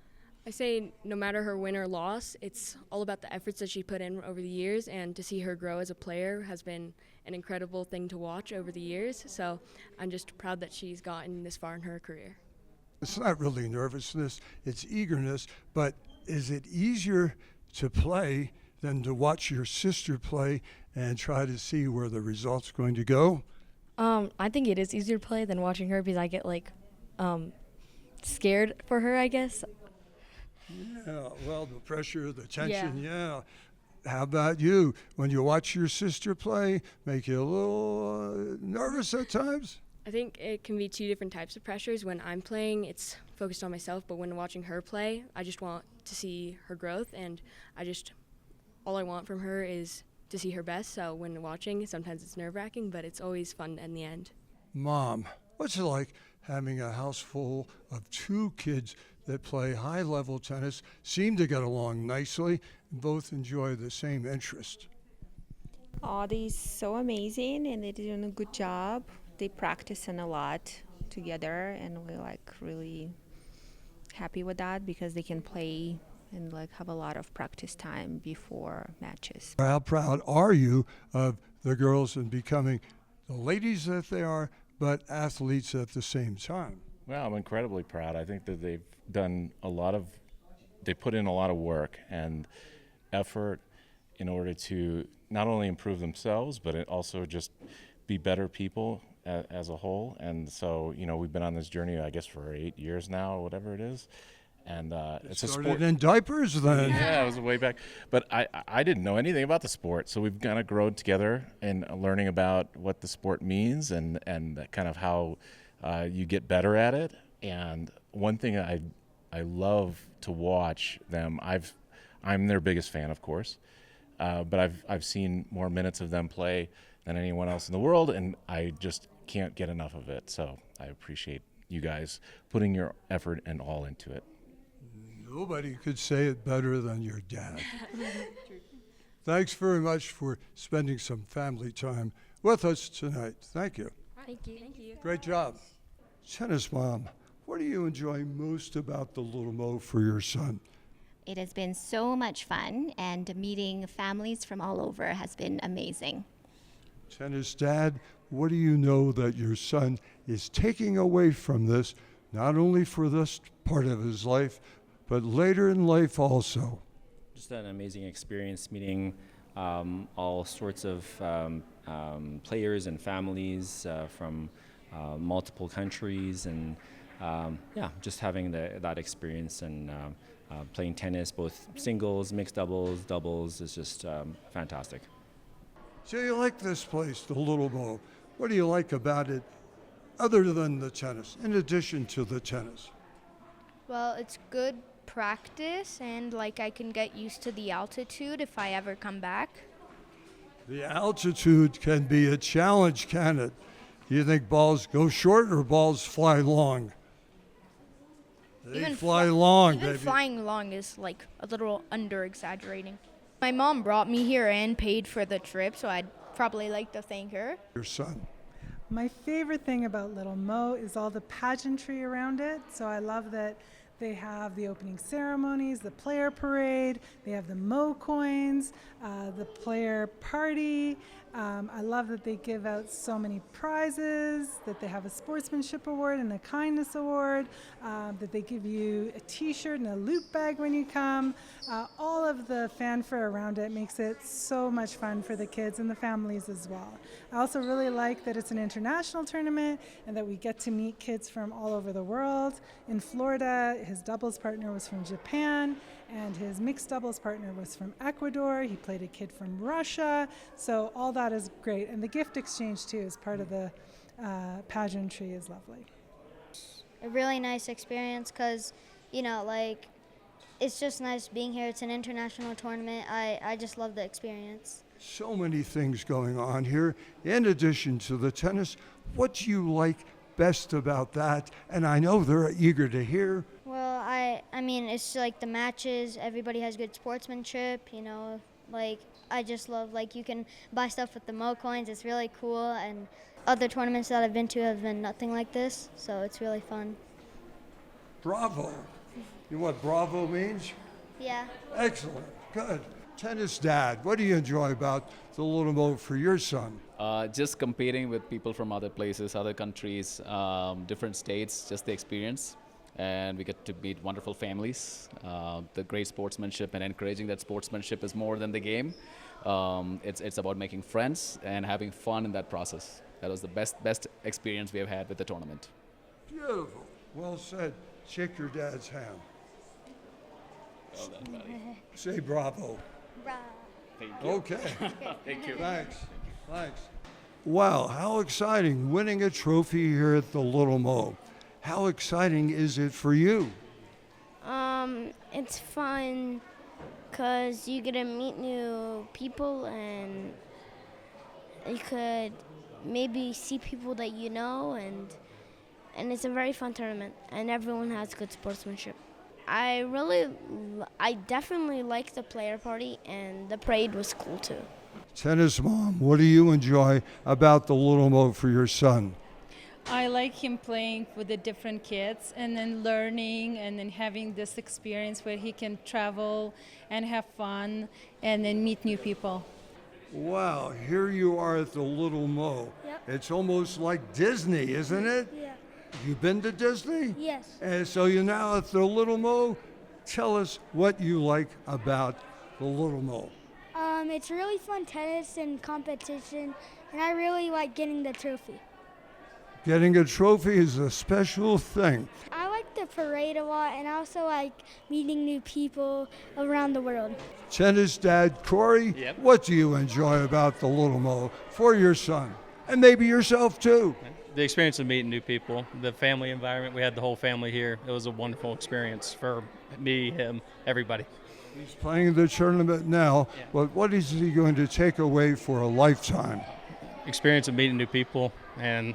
I say no matter her win or loss, it's all about the efforts that she put in over the years, and to see her grow as a player has been an incredible thing to watch over the years. So I'm just proud that she's gotten this far in her career. It's not really nervousness, it's eagerness, but is it easier to play than to watch your sister play and try to see where the result's going to go? I think it is easier to play than watching her because I get scared for her, I guess. Yeah, well, the pressure, the tension, yeah. How about you? When you watch your sister play, make you a little nervous at times? I think it can be two different types of pressures. When I'm playing, it's focused on myself, but when watching her play, I just want to see her growth, and all I want from her is to see her best. So when watching, sometimes it's nerve-wracking, but it's always fun in the end. Mom, what's it like having a house full of two kids that play high-level tennis, seem to get along nicely, and both enjoy the same interest? Oh, they're so amazing, and they're doing a good job. They practicing a lot together, and we're really happy with that because they can play and have a lot of practice time before matches. How proud are you of the girls in becoming the ladies that they are, but athletes at the same time? Well, I'm incredibly proud. I think that they've put in a lot of work and effort in order to not only improve themselves, but also just be better people as a whole. And so, we've been on this journey, I guess, for 8 years now, or whatever it is. And it's a sport. Started in diapers then. Yeah, it was way back. But I didn't know anything about the sport, so we've kind of grown together in learning about what the sport means and kind of how you get better at it. And one thing I love to watch them. I'm their biggest fan, of course, but I've seen more minutes of them play than anyone else in the world, and I just can't get enough of it. So I appreciate you guys putting your effort and all into it. Nobody could say it better than your dad. Thanks very much for spending some family time with us tonight. Thank you. Thank you. Thank you. Great job. Tennis Mom, what do you enjoy most about the Little Mo for your son? It has been so much fun, and meeting families from all over has been amazing. Tennis Dad, what do you know that your son is taking away from this, not only for this part of his life, but later in life also? Just an amazing experience meeting all sorts of players and families from multiple countries, and just having that experience and playing tennis, both singles, mixed doubles is just fantastic. So you like this place, the Little Mo. What do you like about it other than the tennis, in addition to the tennis? Well, it's good practice, and like I can get used to the altitude if I ever come back. The altitude can be a challenge, can it? Do you think balls go short or balls fly long? They fly long, even baby. flying long is like a little under exaggerating. My mom brought me here and paid for the trip, so I'd probably like to thank her. Your son. My favorite thing about Little Mo is all the pageantry around it. So I love that they have the opening ceremonies, the player parade, they have the Mo coins, the player party. I love that they give out so many prizes, that they have a sportsmanship award and a kindness award, that they give you a t-shirt and a loot bag when you come. All of the fanfare around it makes it so much fun for the kids and the families as well. I also really like that it's an international tournament and that we get to meet kids from all over the world. In Florida, his doubles partner was from Japan, and his mixed doubles partner was from Ecuador. He played a kid from Russia. So all that is great. And the gift exchange, too, as part of the pageantry is lovely. A really nice experience because, you know, like, it's just nice being here. It's an international tournament. I just love the experience. So many things going on here. In addition to the tennis, what do you like best about that? And I know they're eager to hear. Well, I mean, it's like the matches. Everybody has good sportsmanship, you know. Like, I just love, like, you can buy stuff with the Mo coins. It's really cool. And other tournaments that I've been to have been nothing like this, so it's really fun. Bravo. You know what bravo means? Yeah. Excellent. Good. Tennis dad, what do you enjoy about the Little Mo for your son? Just competing with people from other places, other countries, different states, just the experience. And we get to meet wonderful families, the great sportsmanship, and encouraging that sportsmanship is more than the game. It's about making friends and having fun in that process. That was the best experience we have had with the tournament. Beautiful. Well said. Shake your dad's hand. Well done, buddy. Say bravo. Bravo. Thank you. Okay. Thank you. Thanks. Thanks. Wow, how exciting winning a trophy here at the Little Mo. How exciting is it for you? It's fun because you get to meet new people and you could maybe see people that you know, and it's a very fun tournament and everyone has good sportsmanship. I definitely like the player party, and the parade was cool too. Tennis mom, what do you enjoy about the Little Mo for your son? I like him playing with the different kids and then learning and then having this experience where he can travel and have fun and then meet new people. Wow, here you are at the Little Mo. Yep. It's almost like Disney, isn't it? Yeah. You been to Disney? Yes. And so you're now at the Little Mo. Tell us what you like about the Little Mo. It's really fun tennis and competition, and I really like getting the trophy. Getting a trophy is a special thing. I like the parade a lot, and I also like meeting new people around the world. Tennis dad Corey, Yep. what do you enjoy about the Little Mo for your son? And maybe yourself too. The experience of meeting new people, the family environment. We had the whole family here. It was a wonderful experience for me, him, everybody. He's playing the tournament now, but what is he going to take away for a lifetime? Experience of meeting new people and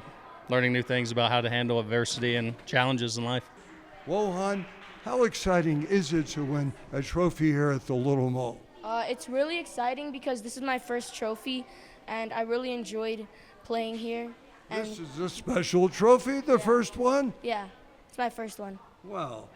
learning new things about how to handle adversity and challenges in life. Wohan, how exciting is it to win a trophy here at the Little Mo? It's really exciting because this is my first trophy, and I really enjoyed playing here. And This is a special trophy, the first one? yeah, it's my first one. Well,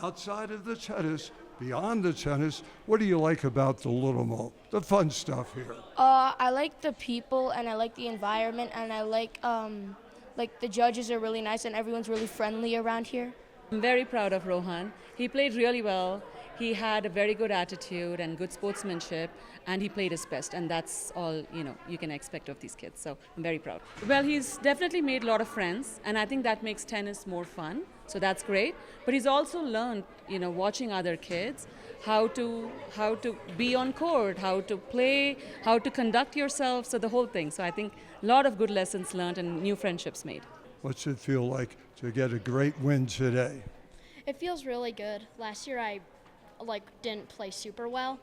outside of the tennis, beyond the tennis, what do you like about the Little Mo? The fun stuff here. I like the people, and I like the environment, and I like the judges are really nice, and everyone's really friendly around here. I'm very proud of Rohan. He played really well. He had a very good attitude and good sportsmanship, and he played his best, and that's all you can expect of these kids. So I'm very proud. Well, he's definitely made a lot of friends, and I think that makes tennis more fun. So that's great. But he's also learned, watching other kids, how to be on court, how to play, how to conduct yourself. So the whole thing. So I think a lot of good lessons learned and new friendships made. What's it feel like to get a great win today? It feels really good. Last year I didn't play super well,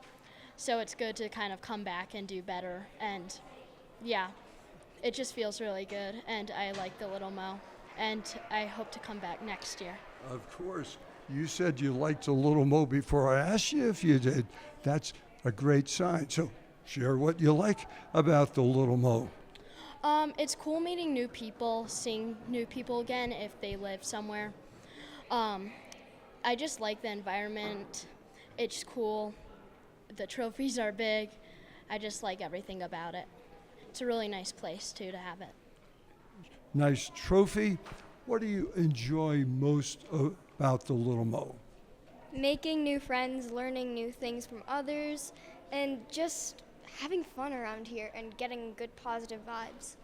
so it's good to kind of come back and do better. And yeah, it just feels really good, and I like the Little Mo, and I hope to come back next year. Of course. You said you liked the Little Mo before I asked you if you did. That's a great sign. So share what you like about the Little Mo. It's cool meeting new people, seeing new people again if they live somewhere. I just like the environment. It's cool. The trophies are big. I just like everything about it. It's a really nice place, too, to have it. Nice trophy. What do you enjoy most about the Little Mo? Making new friends, learning new things from others, and just having fun around here and getting good positive vibes.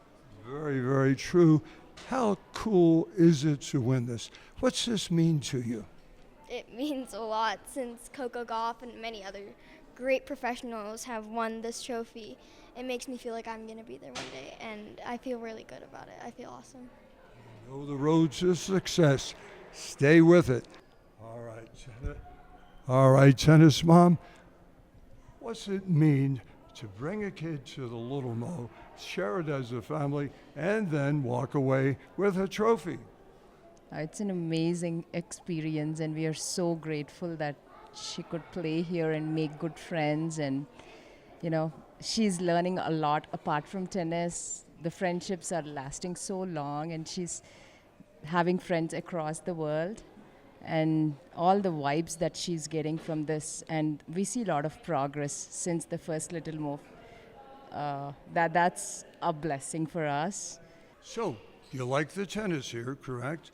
Very, very true. How cool is it to win this? What's this mean to you? It means a lot since Coco Gauff and many other great professionals have won this trophy. It makes me feel like I'm going to be there one day, and I feel really good about it. I feel awesome. You know the road to success. Stay with it. All right, tennis mom. What's it mean to bring a kid to the Little Mo, share it as a family, and then walk away with a trophy? It's an amazing experience, and we are so grateful that she could play here and make good friends. And, you know, she's learning a lot apart from tennis. The friendships are lasting so long, and she's having friends across the world. And all the vibes that she's getting from this, and we see a lot of progress since the first Little Mo. That's a blessing for us. So, you like the tennis here, correct?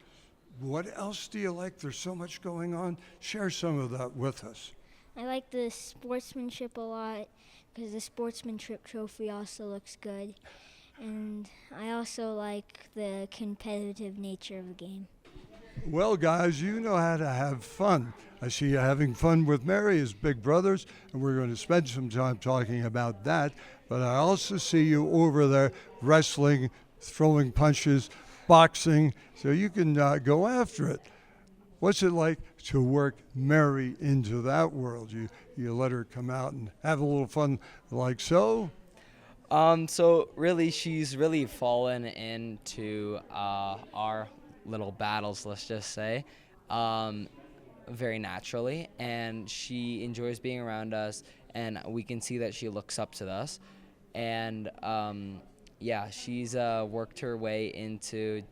What else do you like? There's so much going on. Share some of that with us. I like the sportsmanship a lot because the sportsmanship trophy also looks good. And I also like the competitive nature of the game. Well, guys, you know how to have fun. I see you having fun with Mary as big brothers, and we're going to spend some time talking about that. But I also see you over there wrestling, throwing punches, boxing, so you can go after it. What's it like to work Mary into that world? You let her come out and have a little fun like so? So really, she's really fallen into our little battles, let's just say, very naturally, and she enjoys being around us, and we can see that she looks up to us. And yeah, she's worked her way into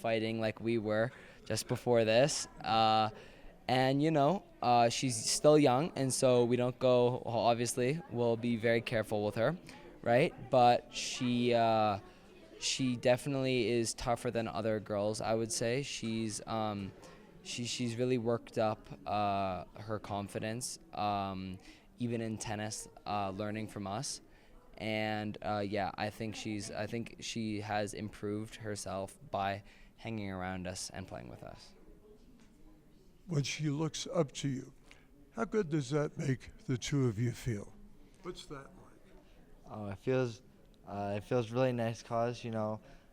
fighting like we were just before this. And you know, she's still young, and so we don't go, obviously, we'll be very careful with her, right? But she definitely is tougher than other girls, I would say. She's really worked up her confidence, even in tennis, learning from us. And yeah, I think she has improved herself by hanging around us and playing with us. When she looks up to you, how good does that make the two of you feel? What's that like? Oh, it feels really nice, cause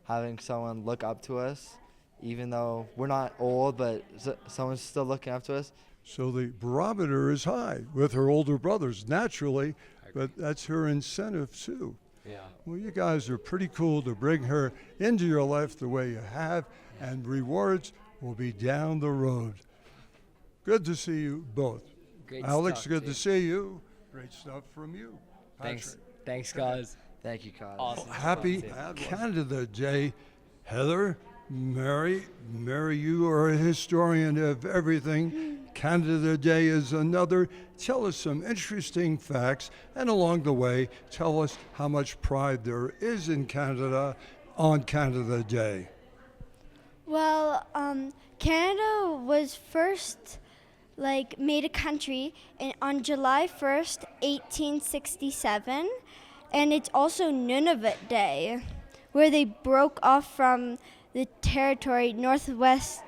having someone look up to us, even though we're not old, but someone's still looking up to us. So the barometer is high with her older brothers, naturally, but that's her incentive too. Yeah. Well, you guys are pretty cool to bring her into your life the way you have, and rewards will be down the road. Good to see you both. Great Alex, stuff, good dude. to see you. Great stuff from you. Thanks. Patrick. Thanks, guys. Thank you, Cos. Awesome. Happy Canada Day. Heather, Mary, you are a historian of everything. Canada Day is another. Tell us some interesting facts, and along the way, tell us how much pride there is in Canada on Canada Day. Well, Canada was first made a country on July 1st, 1867, and it's also Nunavut Day, where they broke off from the territory Northwest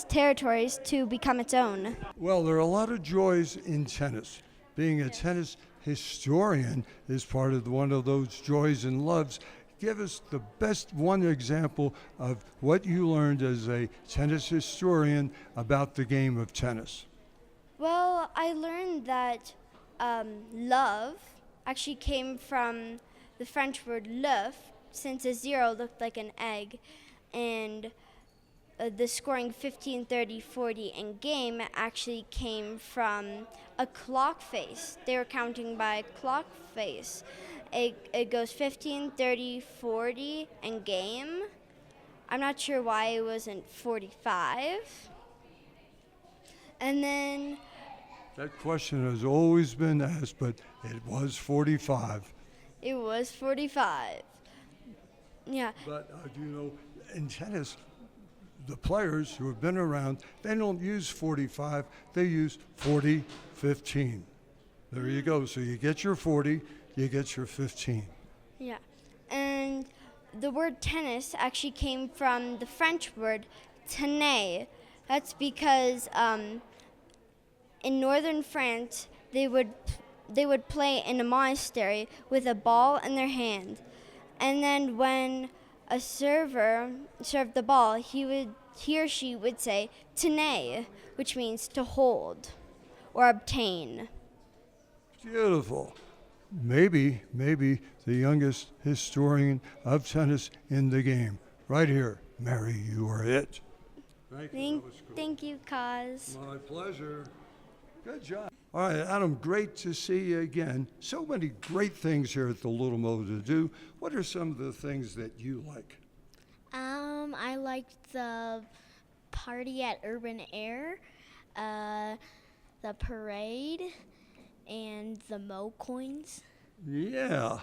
Territories to become its own. Well, there are a lot of joys in tennis. Being a tennis historian is part of one of those joys and loves. give us the best one example of what you learned as a tennis historian about the game of tennis. Well, I learned that love actually came from the French word l'œuf, since a zero looked like an egg, and the scoring 15, 30, 40 in game actually came from a clock face. They were counting by clock face. It goes 15, 30, 40 in game. I'm not sure why it wasn't 45. And then That question has always been asked, but it was 45. it was 45. Yeah. But do you know, in tennis, the players who have been around, they don't use 45, they use 40, 15. There you go. So you get your 40, you get your 15. Yeah. And the word tennis actually came from the French word tennis. That's because in northern France, they would play in a monastery with a ball in their hand. And then when a server served the ball, he or she would say tenez, which means to hold or obtain. Beautiful. Maybe the youngest historian of tennis in the game. Right here. Mary, you are it. Thank you. That was cool. Thank you, Koz. My pleasure. Good job. All right, Adam, great to see you again. So many great things here at the Little Mo to do. What are some of the things that you like? I liked the party at Urban Air, the parade, and the Mo coins. Yeah.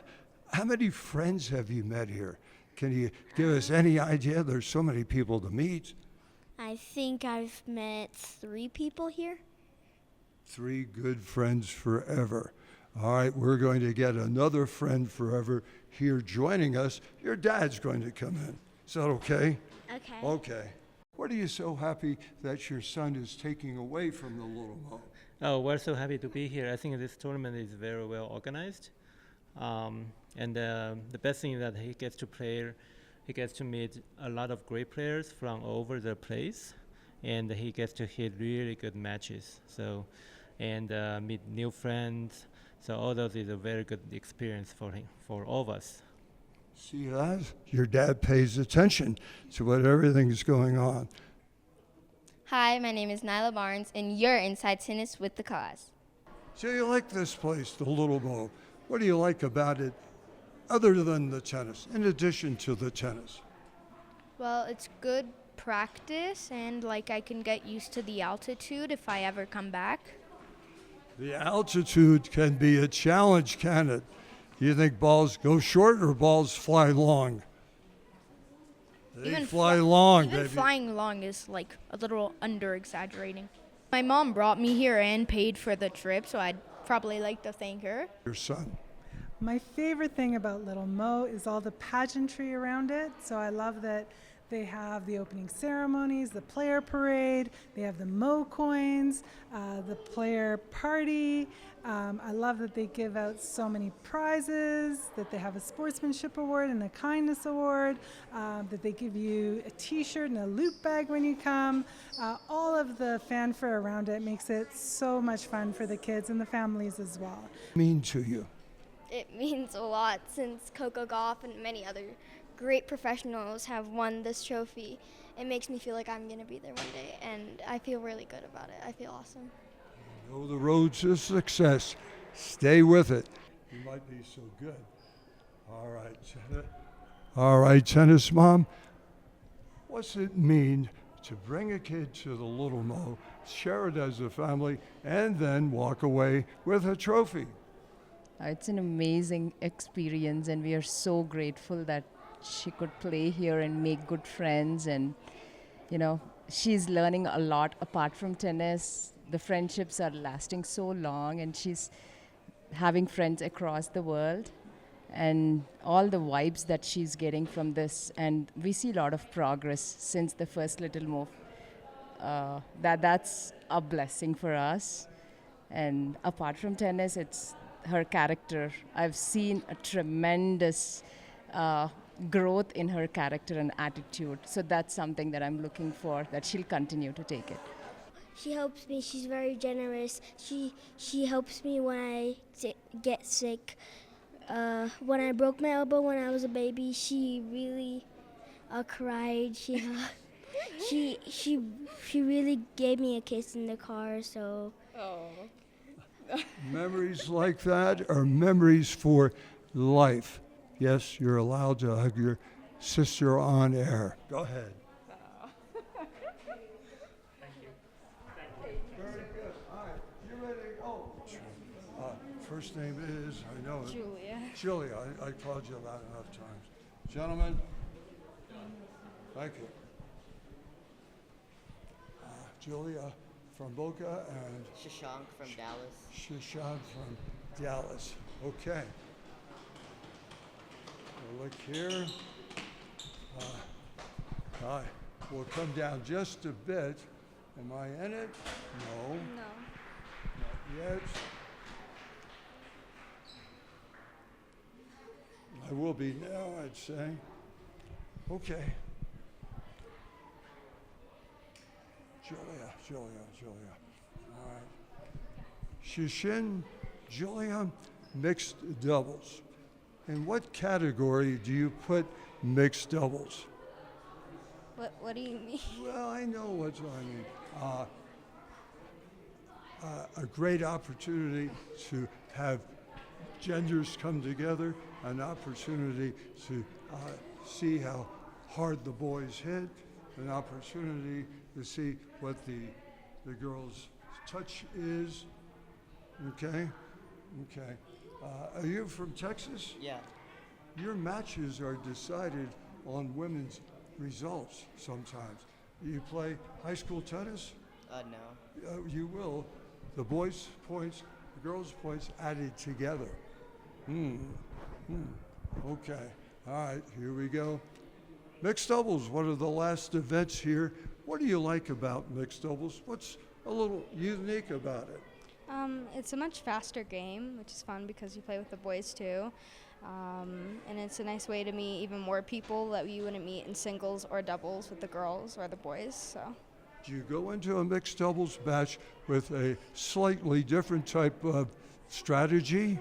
How many friends have you met here? Can you give us any idea? There's so many people to meet. I think I've met 3 people here. 3 good friends forever. All right, we're going to get another friend forever here joining us. Your dad's going to come in. Is that okay? Okay. Okay. What are you so happy that your son is taking away from the Little Mo? Oh, we're so happy to be here. I think this tournament is very well organized. And the best thing is that he gets to meet a lot of great players from all over the place, and he gets to hit really good matches. So, and meet new friends. So all those is a very good experience for him, for all of us. See that? Your dad pays attention to what everything is going on. Hi, my name is Nyla Barnes, and you're Inside Tennis with the Cause. So you like this place, the Little Mo. What do you like about it other than the tennis, in addition to the tennis? Well, it's good practice, and like I can get used to the altitude if I ever come back. The altitude can be a challenge, can it? Do you think balls go short or balls fly long? They fly long, even baby. flying long is like a little under exaggerating. My mom brought me here and paid for the trip, so I'd probably like to thank her. Your son. My favorite thing about Little Mo is all the pageantry around it. So I love that they have the opening ceremonies, the player parade, they have the Mo coins, the player party. I love that they give out so many prizes, that they have a sportsmanship award and a kindness award, that they give you a t-shirt and a loot bag when you come. All of the fanfare around it makes it so much fun for the kids and the families as well. Mean to you? It means a lot since Coco Gauff and many other great professionals have won this trophy. It makes me feel like I'm going to be there one day, and I feel really good about it. I feel awesome. You know the road to success. Stay with it. You might be so good. All right, tennis. All right, tennis mom. What's it mean to bring a kid to the Little Mo, share it as a family, and then walk away with a trophy? It's an amazing experience, and we are so grateful that she could play here and make good friends. And, you know, she's learning a lot apart from tennis. The friendships are lasting so long, and she's having friends across the world. And all the vibes that she's getting from this. And we see a lot of progress since the first Little Mo. That's a blessing for us. And apart from tennis, it's her character. I've seen a tremendous growth in her character and attitude. So that's something that I'm looking for, that she'll continue to take it. She helps me. She's very generous. She helps me when I get sick. When I broke my elbow when I was a baby, she really cried. She really gave me a kiss in the car. So. Memories like that are memories for life. Yes, you're allowed to hug your sister on air. Go ahead. Very good. All right, you ready? Oh, first name is, I know it. Julia. Julia, I called you that enough times. Gentlemen, thank you. Julia from Boca and Shashank from Dallas. Shashank from Dallas. Okay. We'll look here. All right. We'll come down just a bit. Am I in it? No. No. Not yet. I will be now, I'd say. Okay. Julia. All right. Shishin, Julia, mixed doubles. In what category do you put mixed doubles? What do you mean? Well, I know what I mean. A great opportunity to have genders come together, an opportunity to see how hard the boys hit, an opportunity to see what the girls' touch is. Okay? Are you from Texas? Yeah. Your matches are decided on women's results sometimes. You play high school tennis? No. You will. The boys' points, the girls' points added together. Okay. All right, here we go. Mixed doubles, one of the last events here. What do you like about mixed doubles? What's a little unique about it? It's a much faster game, which is fun because you play with the boys too. And it's a nice way to meet even more people that you wouldn't meet in singles or doubles with the girls or the boys. So. Do you go into a mixed doubles match with a slightly different type of strategy?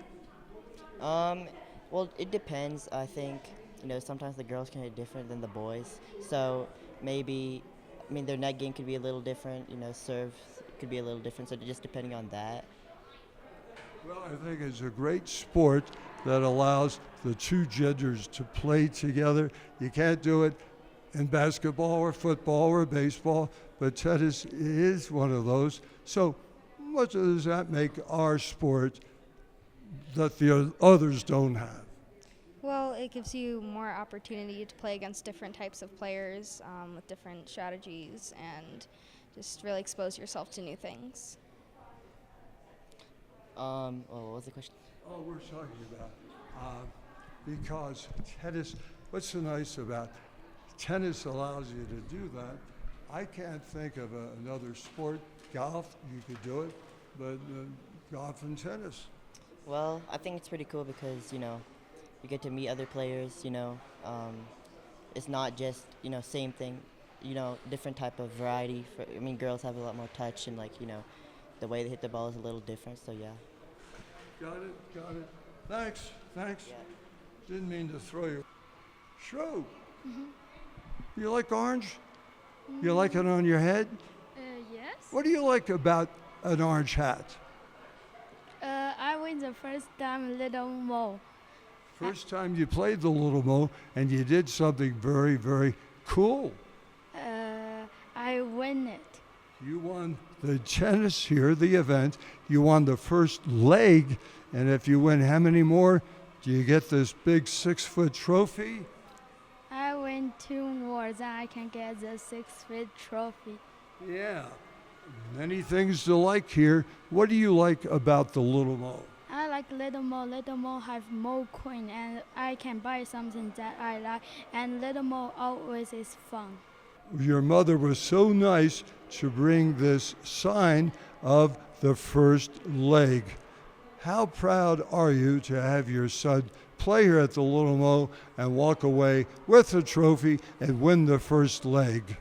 Well, it depends. I think, sometimes the girls can hit different than the boys. So maybe, their net game could be a little different, serve could be a little different, so just depending on that. Well, I think it's a great sport that allows the two genders to play together. You can't do it in basketball or football or baseball, but tennis is one of those. So what does that make our sport that the others don't have? Well, it gives you more opportunity to play against different types of players with different strategies and just really expose yourself to new things. What was the question? Oh, we're talking about because tennis, what's so nice about tennis allows you to do that. I can't think of another sport. Golf, you could do it, but golf and tennis. Well, I think it's pretty cool because, you get to meet other players, it's not just, same thing, different type of variety. Girls have a lot more touch and the way they hit the ball is a little different, so yeah. Got it. Thanks. Yeah. Didn't mean to throw you. Shro, you like orange? You like it on your head? Yes. What do you like about an orange hat? I win the first time Little Mo. First time you played the Little Mo and you did something very, very cool. I win it. You won the tennis here, the event. You won the first leg. And if you win how many more, do you get this big 6-foot trophy? I win 2 more, then I can get the 6-foot trophy. Yeah. Many things to like here. What do you like about the Little Mo? I like Little Mo. Little Mo have more coin and I can buy something that I like. And Little Mo always is fun. Your mother was so nice to bring this sign of the first leg. How proud are you to have your son play here at the Little Mo and walk away with a trophy and win the first leg?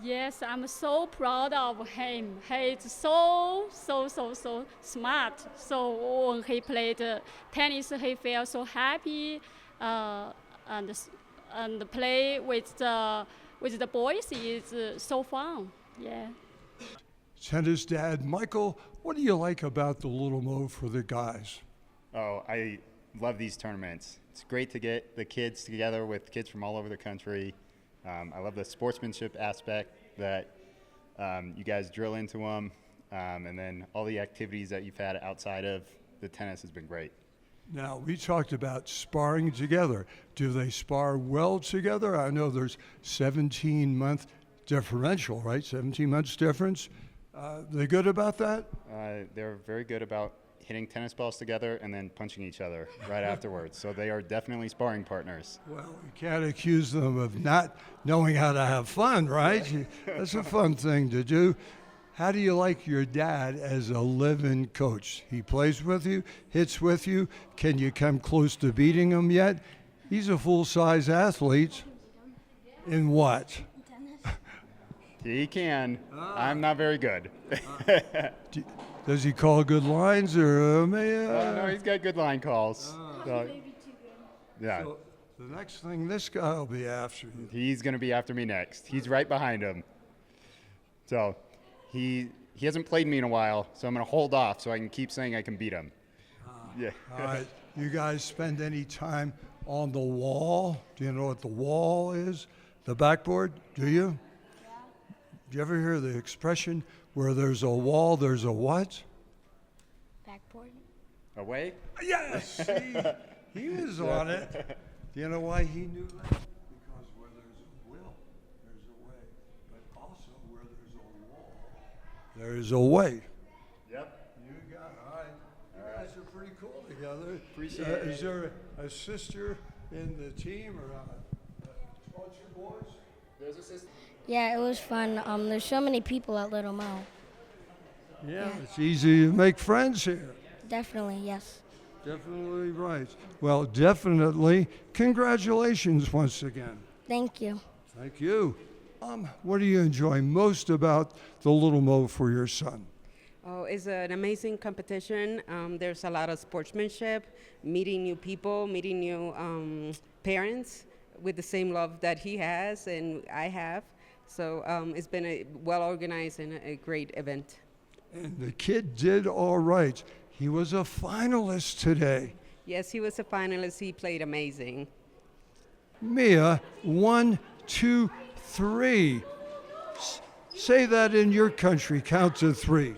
Yes, I'm so proud of him. He's so smart. So when he played tennis, he felt so happy, and play with the boys is so fun. Yeah. Tennis dad, Michael, what do you like about the Little Mo for the guys? Oh, I love these tournaments. It's great to get the kids together with kids from all over the country. I love the sportsmanship aspect that you guys drill into them, and then all the activities that you've had outside of the tennis has been great. Now, we talked about sparring together. Do they spar well together? I know there's 17-month differential, right? 17 months difference. They good about that? They're very good about hitting tennis balls together and then punching each other right afterwards. So they are definitely sparring partners. Well, you can't accuse them of not knowing how to have fun, right? That's a fun thing to do. How do you like your dad as a live-in coach? He plays with you, hits with you. Can you come close to beating him yet? He's a full-size athlete. In what? He can. I'm not very good. Does he call good lines or no, he's got good line calls. Yeah. So the next thing, this guy will be after you. He's going to be after me next. He's right behind him. So he hasn't played me in a while, so I'm going to hold off so I can keep saying I can beat him. Yeah. All right. You guys spend any time on the wall? Do you know what the wall is? The backboard? Do you? Do you ever hear the expression, where there's a wall, there's a what? Backboard. Away? Yes! See, he was on it. Do you know why he knew that? Because where there's a will, there's a way. But also where there's a wall, there's a way. Yep. You got it. All right. You guys are pretty cool together. Appreciate it. Is there a sister in the team or not? Bunch of boys? There's a sister. Yeah, it was fun. There's so many people at Little Mo. Yeah, it's easy to make friends here. Definitely, yes. Definitely right. Well, definitely. Congratulations once again. Thank you. Thank you. What do you enjoy most about the Little Mo for your son? Oh, it's an amazing competition. There's a lot of sportsmanship, meeting new people, meeting new parents with the same love that he has and I have. So it's been a well-organized and a great event. And the kid did all right. He was a finalist today. Yes, he was a finalist. He played amazing. Mia, 1, 2, 3. Say that in your country. Count to 3.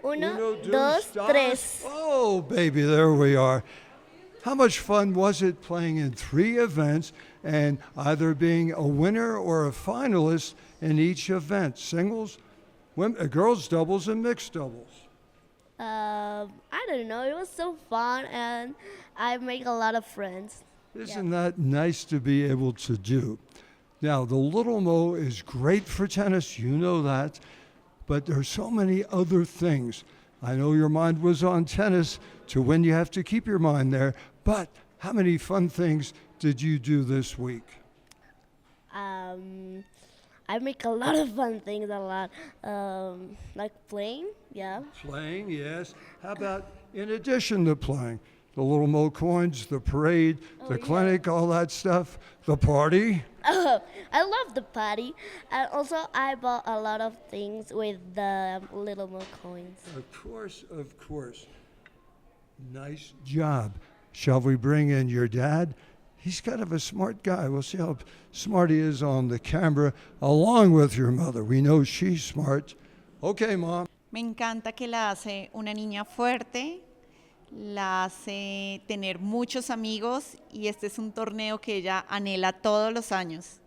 Uno, dos, tres. Oh, baby, there we are. How much fun was it playing in 3 events and either being a winner or a finalist in each event? Singles, girls' doubles, and mixed doubles. I don't know. It was so fun, and I make a lot of friends. Isn't that nice to be able to do? Now, the Little Mo is great for tennis. You know that. But there's so many other things. I know your mind was on tennis. To win, you have to keep your mind there. But how many fun things did you do this week? I make a lot of fun things, like playing, yeah. Playing, yes. How about in addition to playing? The Little Mo coins, the parade, the clinic, all that stuff, the party? Oh, I love the party. And also, I bought a lot of things with the Little Mo coins. Of course, of course. Nice job. Shall we bring in your dad? He's kind of a smart guy. We'll see how smart he is on the camera, along with your mother. We know she's smart. Okay, Mom. Me encanta que la hace una niña fuerte, la hace tener muchos amigos y este es un torneo que ella anhela todos los años.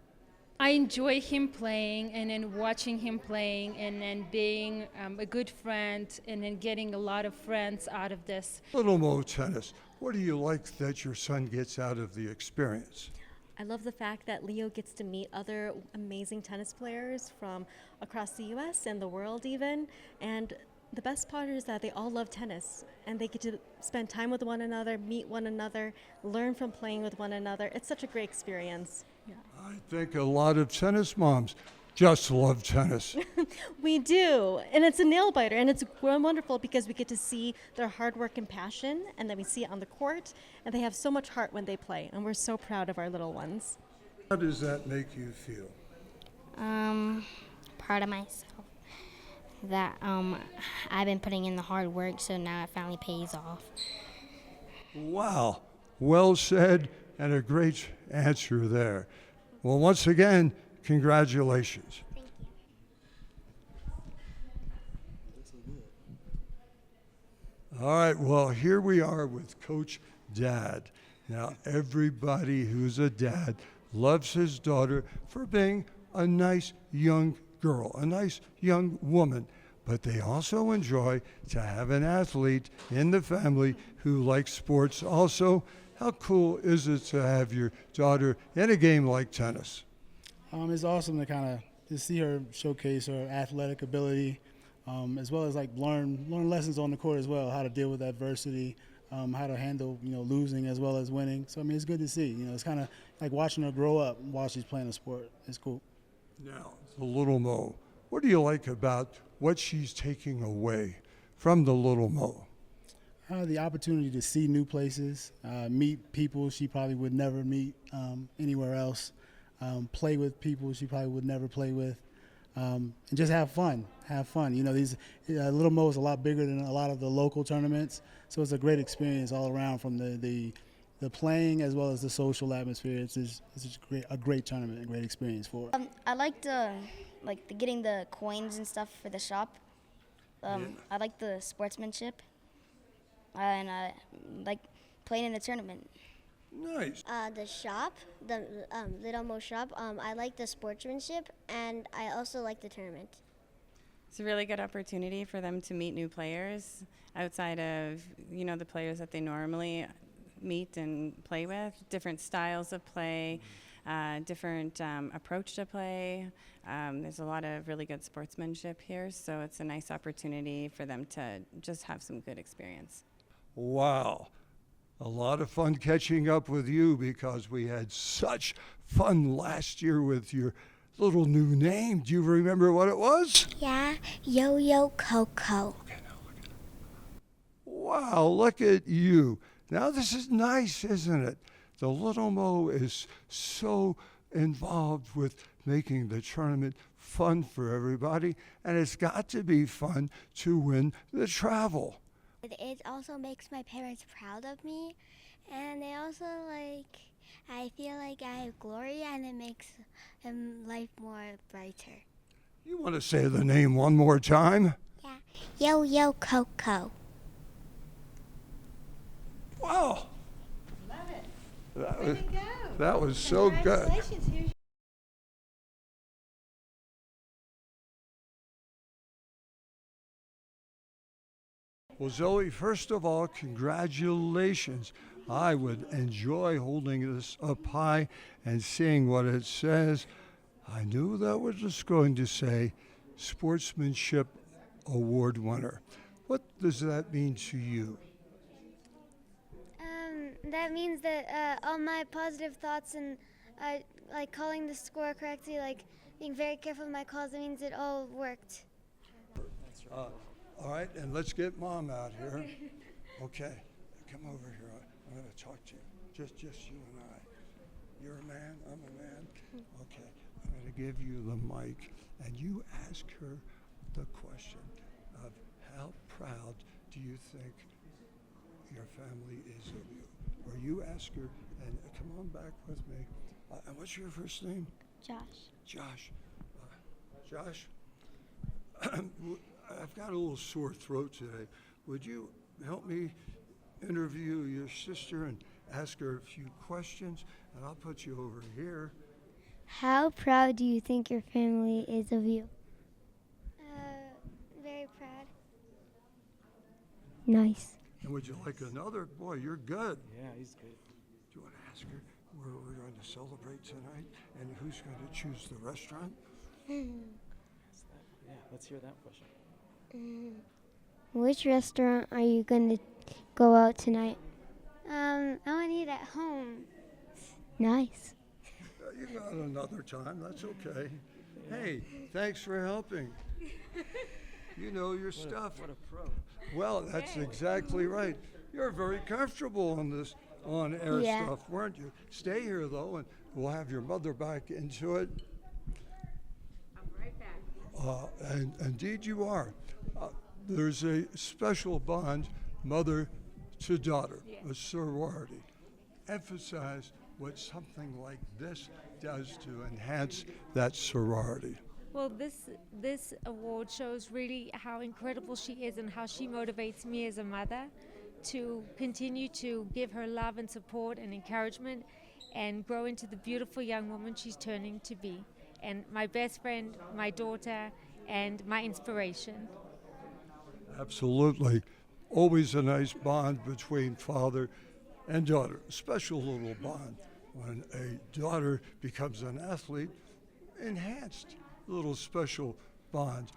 I enjoy him playing and then watching him playing and then being a good friend and then getting a lot of friends out of this. Little Mo tennis. What do you like that your son gets out of the experience? I love the fact that Leo gets to meet other amazing tennis players from across the U.S. and the world even, and The best part is that they all love tennis and they get to spend time with one another, meet one another, learn from playing with one another. It's such a great experience. I think a lot of tennis moms just love tennis. We do, and it's a nail biter, and it's wonderful because we get to see their hard work and passion, and then we see it on the court, and they have so much heart when they play, and we're so proud of our little ones. How does that make you feel? Proud of myself that I've been putting in the hard work, so now it finally pays off. Wow, well said, and a great answer there. Well, once again, congratulations. Thank you. All right, well, here we are with Coach Dad. Now, everybody who's a dad loves his daughter for being a nice young girl, a nice young woman, but they also enjoy to have an athlete in the family who likes sports also. How cool is it to have your daughter in a game like tennis? It's awesome to kind of to see her showcase her athletic ability, as well as like learn lessons on the court as well, how to deal with adversity, how to handle losing as well as winning. So I mean, it's good to see. It's kind of like watching her grow up while she's playing a sport. It's cool. Now, the little Mo, what do you like about what she's taking away from the little Mo? The opportunity to see new places, meet people she probably would never meet anywhere else, play with people she probably would never play with, and just have fun. These Little Mo is a lot bigger than a lot of the local tournaments, so it's a great experience all around from the playing as well as the social atmosphere. It's just a great tournament, a great experience for her. I liked getting the coins and stuff for the shop. I like the sportsmanship, and I like playing in the tournament. Nice. The shop, the Little Mo shop, I like the sportsmanship, and I also like the tournament. It's a really good opportunity for them to meet new players outside of, the players that they normally meet and play with, different styles of play, different approach to play. There's a lot of really good sportsmanship here, so it's a nice opportunity for them to just have some good experience. Wow. A lot of fun catching up with you because we had such fun last year with your little new name. Do you remember what it was? Yeah, ITWTkoz. Wow, look at you. Now this is nice, isn't it? The little Mo is so involved with making the tournament fun for everybody, and it's got to be fun to win the travel. It also makes my parents proud of me, and they also I feel like I have glory, and it makes life more brighter. You want to say the name one more time? Yeah, ITWTkoz. Wow. Love it. That was so good. Congratulations. Well, Zoe, first of all, congratulations. I would enjoy holding this up high and seeing what it says. I knew that was just going to say Sportsmanship Award winner. What does that mean to you? That means that all my positive thoughts and like calling the score correctly, like being very careful with my calls, it means it all worked. All right, and let's get Mom out here. Okay, come over here. I'm going to talk to you. Just you and I. You're a man, I'm a man. Okay, I'm going to give you the mic, and you ask her the question of how proud do you think your family is of you? Or you ask her, and come on back with me. And what's your first name? Josh. Josh. Josh, I've got a little sore throat today. Would you help me interview your sister and ask her a few questions? And I'll put you over here. How proud do you think your family is of you? Very proud. Nice. And would you like another? Boy, you're good. Yeah, he's good. Do you want to ask her where we're going to celebrate tonight and who's going to choose the restaurant? Yeah, let's hear that question. Which restaurant are you going to go out tonight? I want to eat at home. Nice. You got another time, that's okay. Hey, thanks for helping. You know your stuff. What a pro. Well, that's exactly right. You're very comfortable on this on-air stuff, weren't you? Stay here, though, and we'll have your mother back into it. I'm right back. And indeed you are. There's a special bond, mother to daughter, a sorority. Emphasize what something like this does to enhance that sorority. Well, this award shows really how incredible she is and how she motivates me as a mother to continue to give her love and support and encouragement and grow into the beautiful young woman she's turning to be. And my best friend, my daughter, and my inspiration. Absolutely. Always a nice bond between father and daughter. A special little bond. When a daughter becomes an athlete, enhanced little special bond.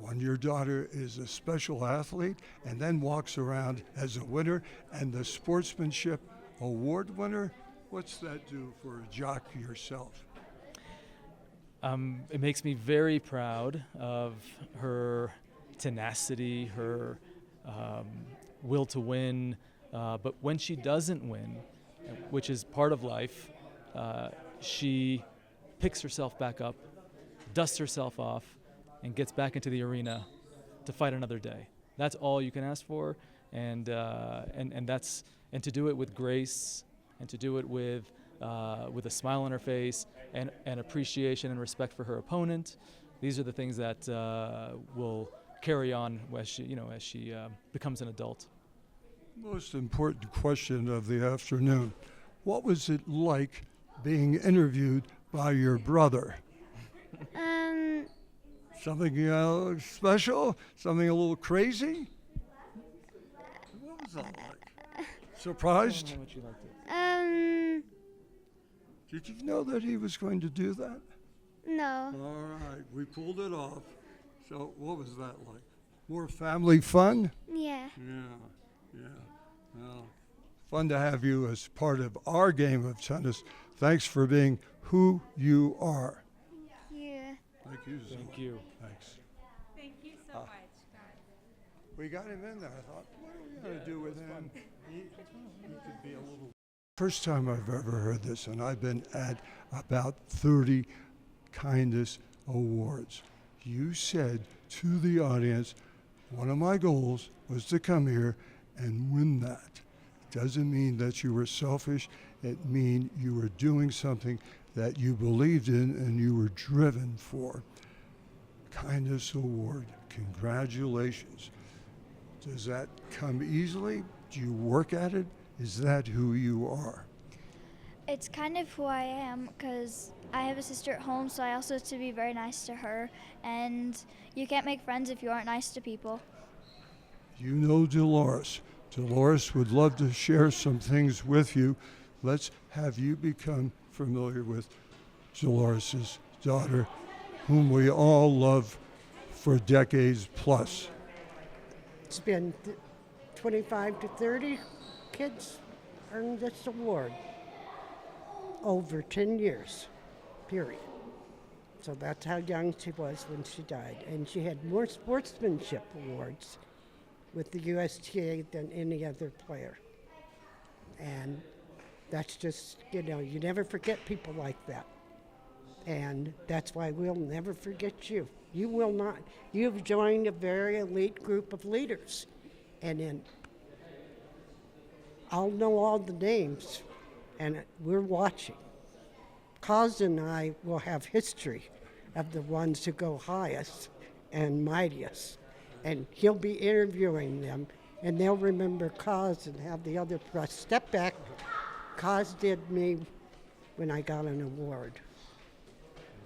When your daughter is a special athlete and then walks around as a winner and the sportsmanship award winner, what's that do for a jock yourself? It makes me very proud of her tenacity, her will to win, but when she doesn't win, which is part of life, she picks herself back up, dusts herself off, and gets back into the arena to fight another day. That's all you can ask for, and to do it with grace, and to do it with a smile on her face, and appreciation and respect for her opponent. These are the things that will carry on as she becomes an adult. Most important question of the afternoon. What was it like being interviewed by your brother? Something special? Something a little crazy? What was that like? Surprised? Did you know that he was going to do that? No. All right, we pulled it off. So what was that like? More family fun? Yeah. Yeah. Well, fun to have you as part of our game of tennis. Thanks for being who you are. Yeah. Thank you. Thank you. Thanks. Thank you so much. We got him in there. I thought, what are we going to do with him? He could be a little. First time I've ever heard this, and I've been at about 30 kindness awards. You said to the audience, one of my goals was to come here and win that. Doesn't mean that you were selfish. It means you were doing something that you believed in and you were driven for. Kindness Award, congratulations. Does that come easily? Do you work at it? Is that who you are? It's kind of who I am because I have a sister at home, so I also have to be very nice to her. And you can't make friends if you aren't nice to people. You know Dolores. Dolores would love to share some things with you. Let's have you become familiar with Dolores' daughter, whom we all love for decades plus. It's been 25 to 30 kids earned this award over 10 years, period. So that's how young she was when she died. And she had more sportsmanship awards with the USTA than any other player. And that's just, you never forget people like that. And that's why we'll never forget you. You will not. You've joined a very elite group of leaders. And then I'll know all the names, and we're watching. Koz and I will have history of the ones who go highest and mightiest. And he'll be interviewing them, and they'll remember Koz and have the other press step back. Koz did me when I got an award.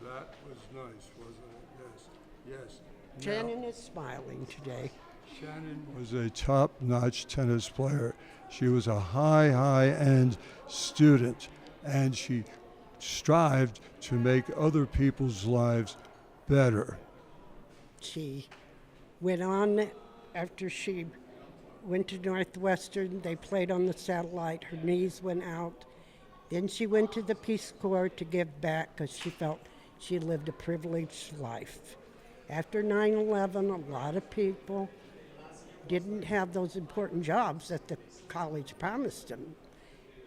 That was nice, wasn't it? Yes. Shannon is smiling today. Shannon was a top-notch tennis player. She was a high-end student, and she strived to make other people's lives better. She went on after she went to Northwestern. They played on the satellite. Her knees went out. Then she went to the Peace Corps to give back because she felt she lived a privileged life. After 9/11, a lot of people didn't have those important jobs that the college promised them.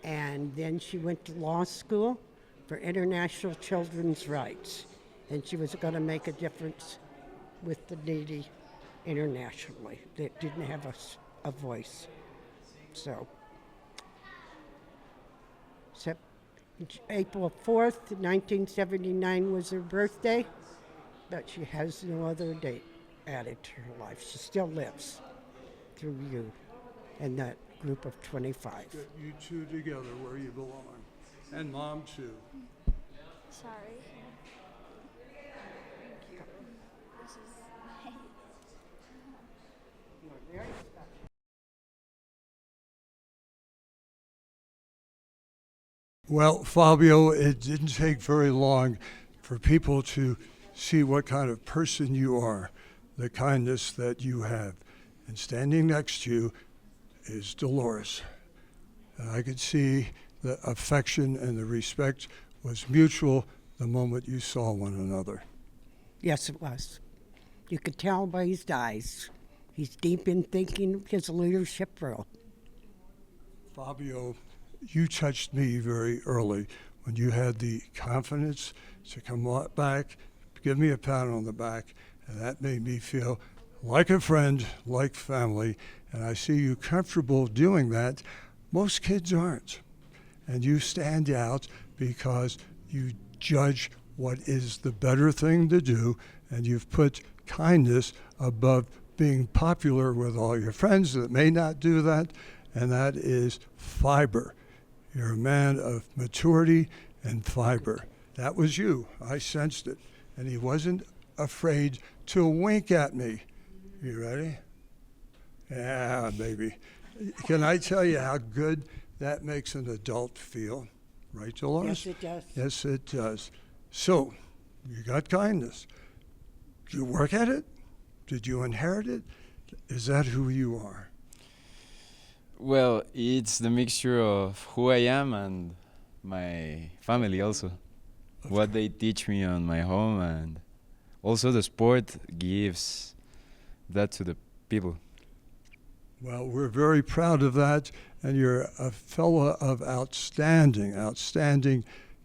And then she went to law school for international children's rights. And she was going to make a difference with the needy internationally that didn't have a voice. So, April 4th, 1979 was her birthday, but she has no other date added to her life. She still lives through you and that group of 25. Get you two together where you belong. And Mom, too. Sorry. Well, Fabio, it didn't take very long for people to see what kind of person you are, the kindness that you have. And standing next to you is Dolores. And I could see the affection and the respect was mutual the moment you saw one another. Yes, it was. You could tell by his eyes. He's deep in thinking of his leadership role. Fabio, you touched me very early when you had the confidence to come back, give me a pat on the back, and that made me feel like a friend, like family, and I see you comfortable doing that. Most kids aren't, and you stand out because you judge what is the better thing to do, and you've put kindness above being popular with all your friends that may not do that, and that is fiber. You're a man of maturity and fiber. That was you. I sensed it. And he wasn't afraid to wink at me. You ready? Yeah, baby. Can I tell you how good that makes an adult feel? Right, Dolores? Yes, it does. Yes, it does. So, you got kindness. Did you work at it? Did you inherit it? Is that who you are? Well, it's the mixture of who I am and my family also. What they teach me on my home, and also the sport gives that to the people. Well, we're very proud of that, and you're a fellow of outstanding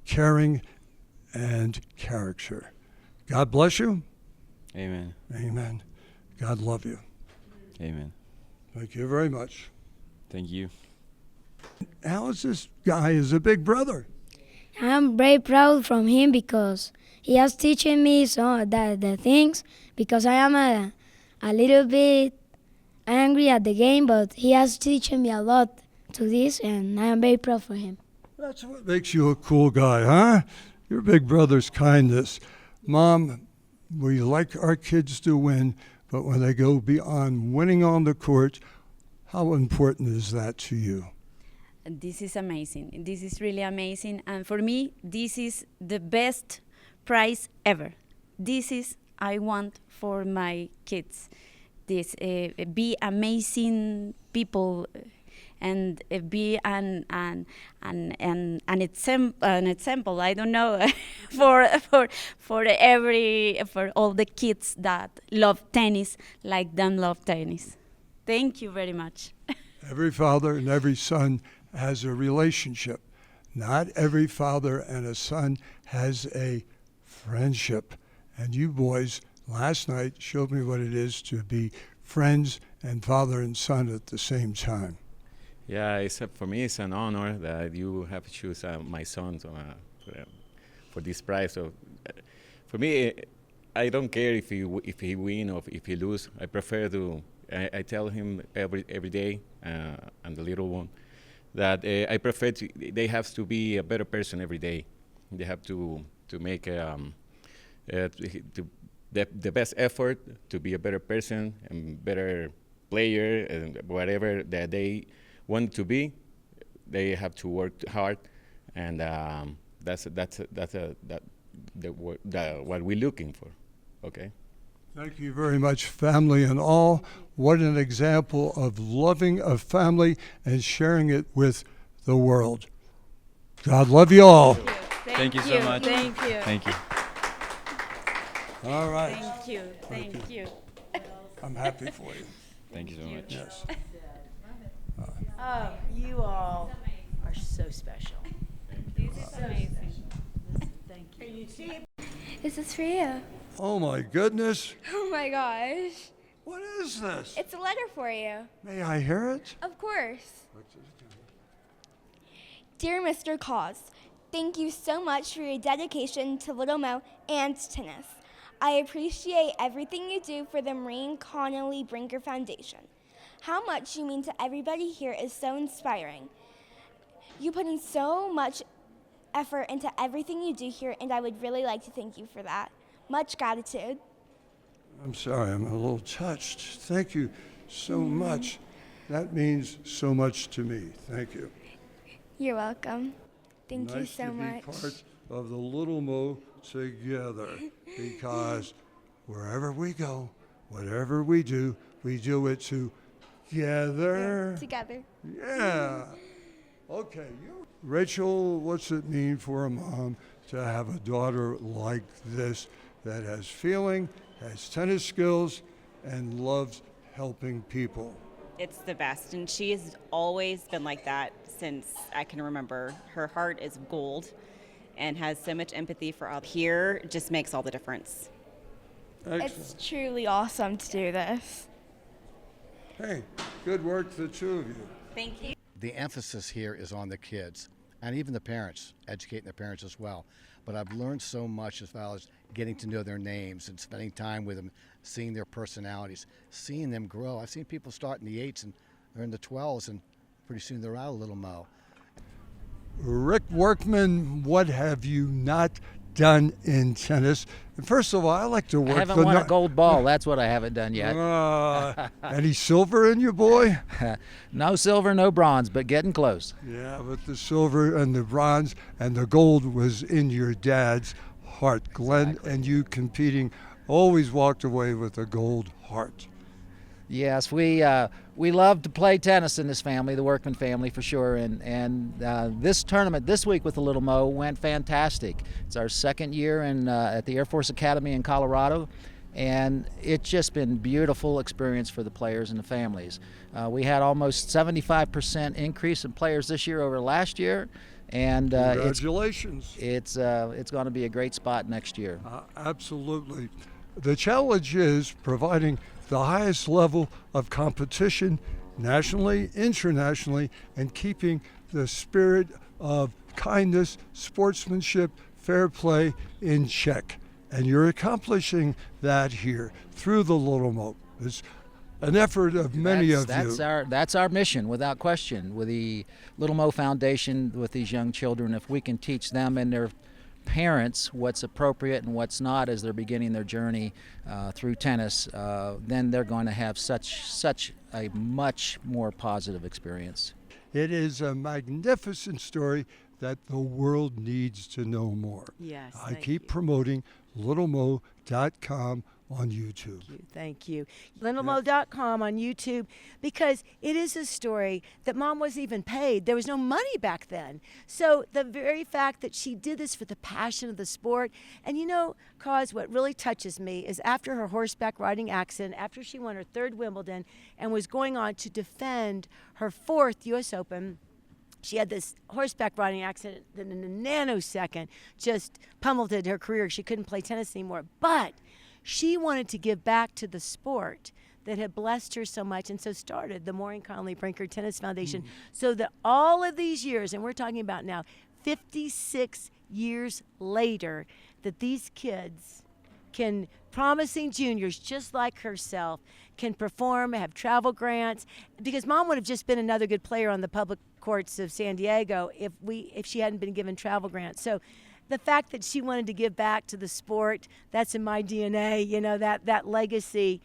caring and character. God bless you. Amen. Amen. God love you. Amen. Thank you very much. Thank you. Alice, this guy is a big brother. I'm very proud from him because he has teaching me some the things, because I am a little bit angry at the game, but he has teaching me a lot to this, and I am very proud for him. That's what makes you a cool guy, huh? Your big brother's kindness. Mom, we like our kids to win, but when they go beyond winning on the court, how important is that to you? This is amazing. This is really amazing. And for me, this is the best prize ever. This is I want for my kids. This be amazing people and be an example. I don't know for all the kids that love tennis like them love tennis. Thank you very much. Every father and every son has a relationship. Not every father and a son has a friendship. And you boys last night showed me what it is to be friends and father and son at the same time. Yeah, for me, it's an honor that you have chosen my son for this prize. So, for me, I don't care if he win or if he lose. I prefer to. I tell him every day, and the little one, that I prefer they have to be a better person every day. They have to make the best effort to be a better person and better player, and whatever that they want to be, they have to work hard, and that's what we're looking for. Okay. Thank you very much, family and all. What an example of loving a family and sharing it with the world. God love you all. Thank you so much. Thank you. Thank you. All right. Thank you. Thank you. I'm happy for you. Thank you so much. Yes. Oh, you all are so special. This is amazing. Thank you. This is for you. Oh my goodness. Oh my gosh. What is this? It's a letter for you. May I hear it? Of course. Dear Mr. Koz, thank you so much for your dedication to Little Mo and tennis. I appreciate everything you do for the Maureen Connolly Brinker Foundation. How much you mean to everybody here is so inspiring. You put in so much effort into everything you do here, and I would really like to thank you for that. Much gratitude. I'm sorry, I'm a little touched. Thank you so much. That means so much to me. Thank you. You're welcome. Thank you Nice so to be much. part of the Little Mo together, because wherever we go, whatever we do it together. Together. Yeah. Okay. Rachel, what's it mean for a mom to have a daughter like this that has feeling, has tennis skills, and loves helping people? It's the best, and she has always been like that since I can remember. Her heart is gold and has so much empathy for all. Here just makes all the difference. Excellent. It's truly awesome to do this. Hey, good work to the two of you. Thank you. The emphasis here is on the kids and even the parents, educating the parents as well. But I've learned so much as well as getting to know their names and spending time with them, seeing their personalities, seeing them grow. I've seen people start in the 8s and they're in the 12s, and pretty soon they're out of Little Mo. Rick Workman, what have you not done in tennis? And first of all, I like to work. I haven't won a gold ball. That's what I haven't done yet. Any silver in you, boy? No silver, no bronze, but getting close. Yeah, but the silver and the bronze and the gold was in your dad's heart. Glenn and you competing always walked away with a gold heart. Yes, we love to play tennis in this family, the Workman family for sure. And this tournament this week with the Little Mo went fantastic. It's our second year at the Air Force Academy in Colorado, and it's just been beautiful experience for the players and the families. We had almost 75% increase in players this year over last year, and congratulations! It's going to be a great spot next year. Absolutely. The challenge is providing the highest level of competition nationally, internationally, and keeping the spirit of kindness, sportsmanship, fair play in check. And you're accomplishing that here through the Little Mo. It's an effort of many of you. That's our mission, without question, with the Little Mo Foundation, with these young children. If we can teach them and their parents what's appropriate and what's not as they're beginning their journey through tennis, then they're going to have such a much more positive experience. It is a magnificent story that the world needs to know more. Yes, I keep promoting littlemo.com on YouTube. Thank you. LittleMo.com on YouTube, because it is a story that Mom wasn't even paid. There was no money back then. So the very fact that she did this for the passion of the sport, and Koz, what really touches me is after her horseback riding accident, after she won her 3rd Wimbledon and was going on to defend her 4th U.S. Open, she had this horseback riding accident that in a nanosecond just pummeled her career. She couldn't play tennis anymore. But she wanted to give back to the sport that had blessed her so much, and so started the Maureen Connolly Brinker Tennis Foundation, so that all of these years, and we're talking about now 56 years later, that these kids promising juniors just like herself, can perform, have travel grants, because Mom would have just been another good player on the public courts of San Diego if she hadn't been given travel grants. So the fact that she wanted to give back to the sport, that's in my DNA, that legacy,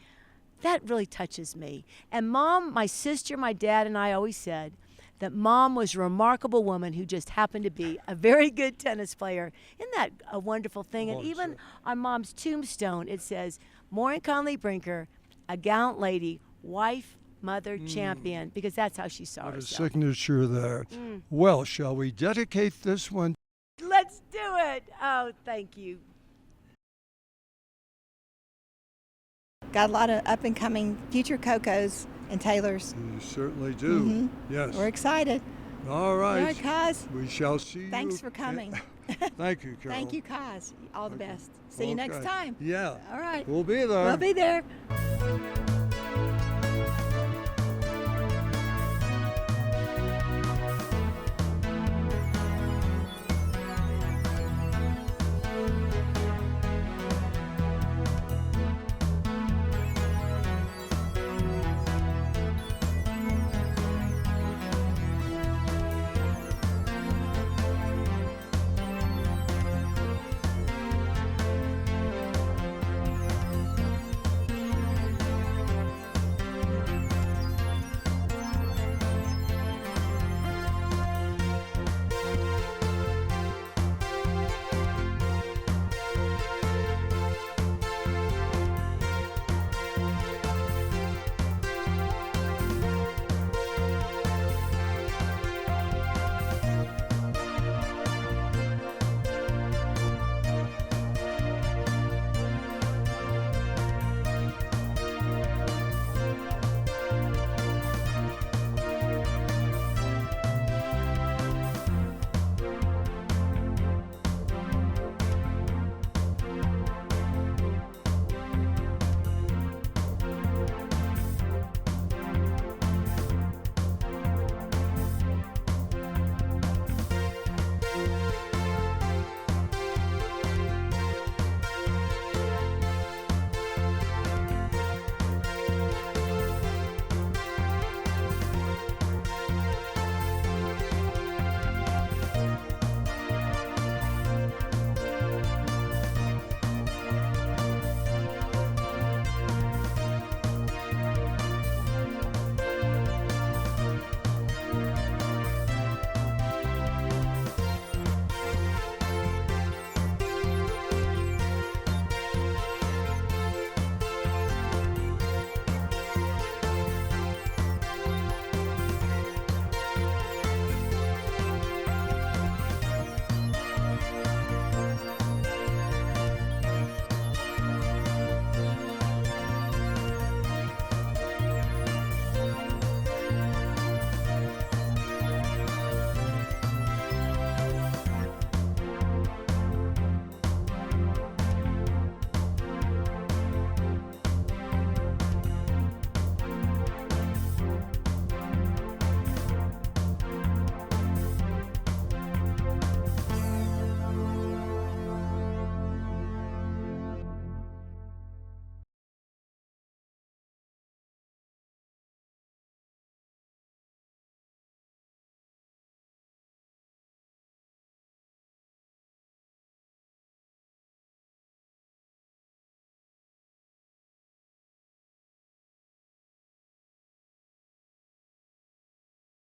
that really touches me. And Mom, my sister, my dad, and I always said that Mom was a remarkable woman who just happened to be a very good tennis player. Isn't that a wonderful thing? And even on Mom's tombstone, it says, Maureen Conley Brinker, a gallant lady, wife, mother, champion, because that's how she saw What a herself. signature there. Well, shall we dedicate this one? Let's do it. Oh, thank you. Got a lot of up and coming future Cocos and Taylors. You certainly do. Yes. We're excited. All right. All right, Kaz. We shall see Thanks you. for coming. Thank you, Carol. Thank you, Kaz. All the best. See you next Okay. time. Yeah. All right. We'll be there. We'll be there.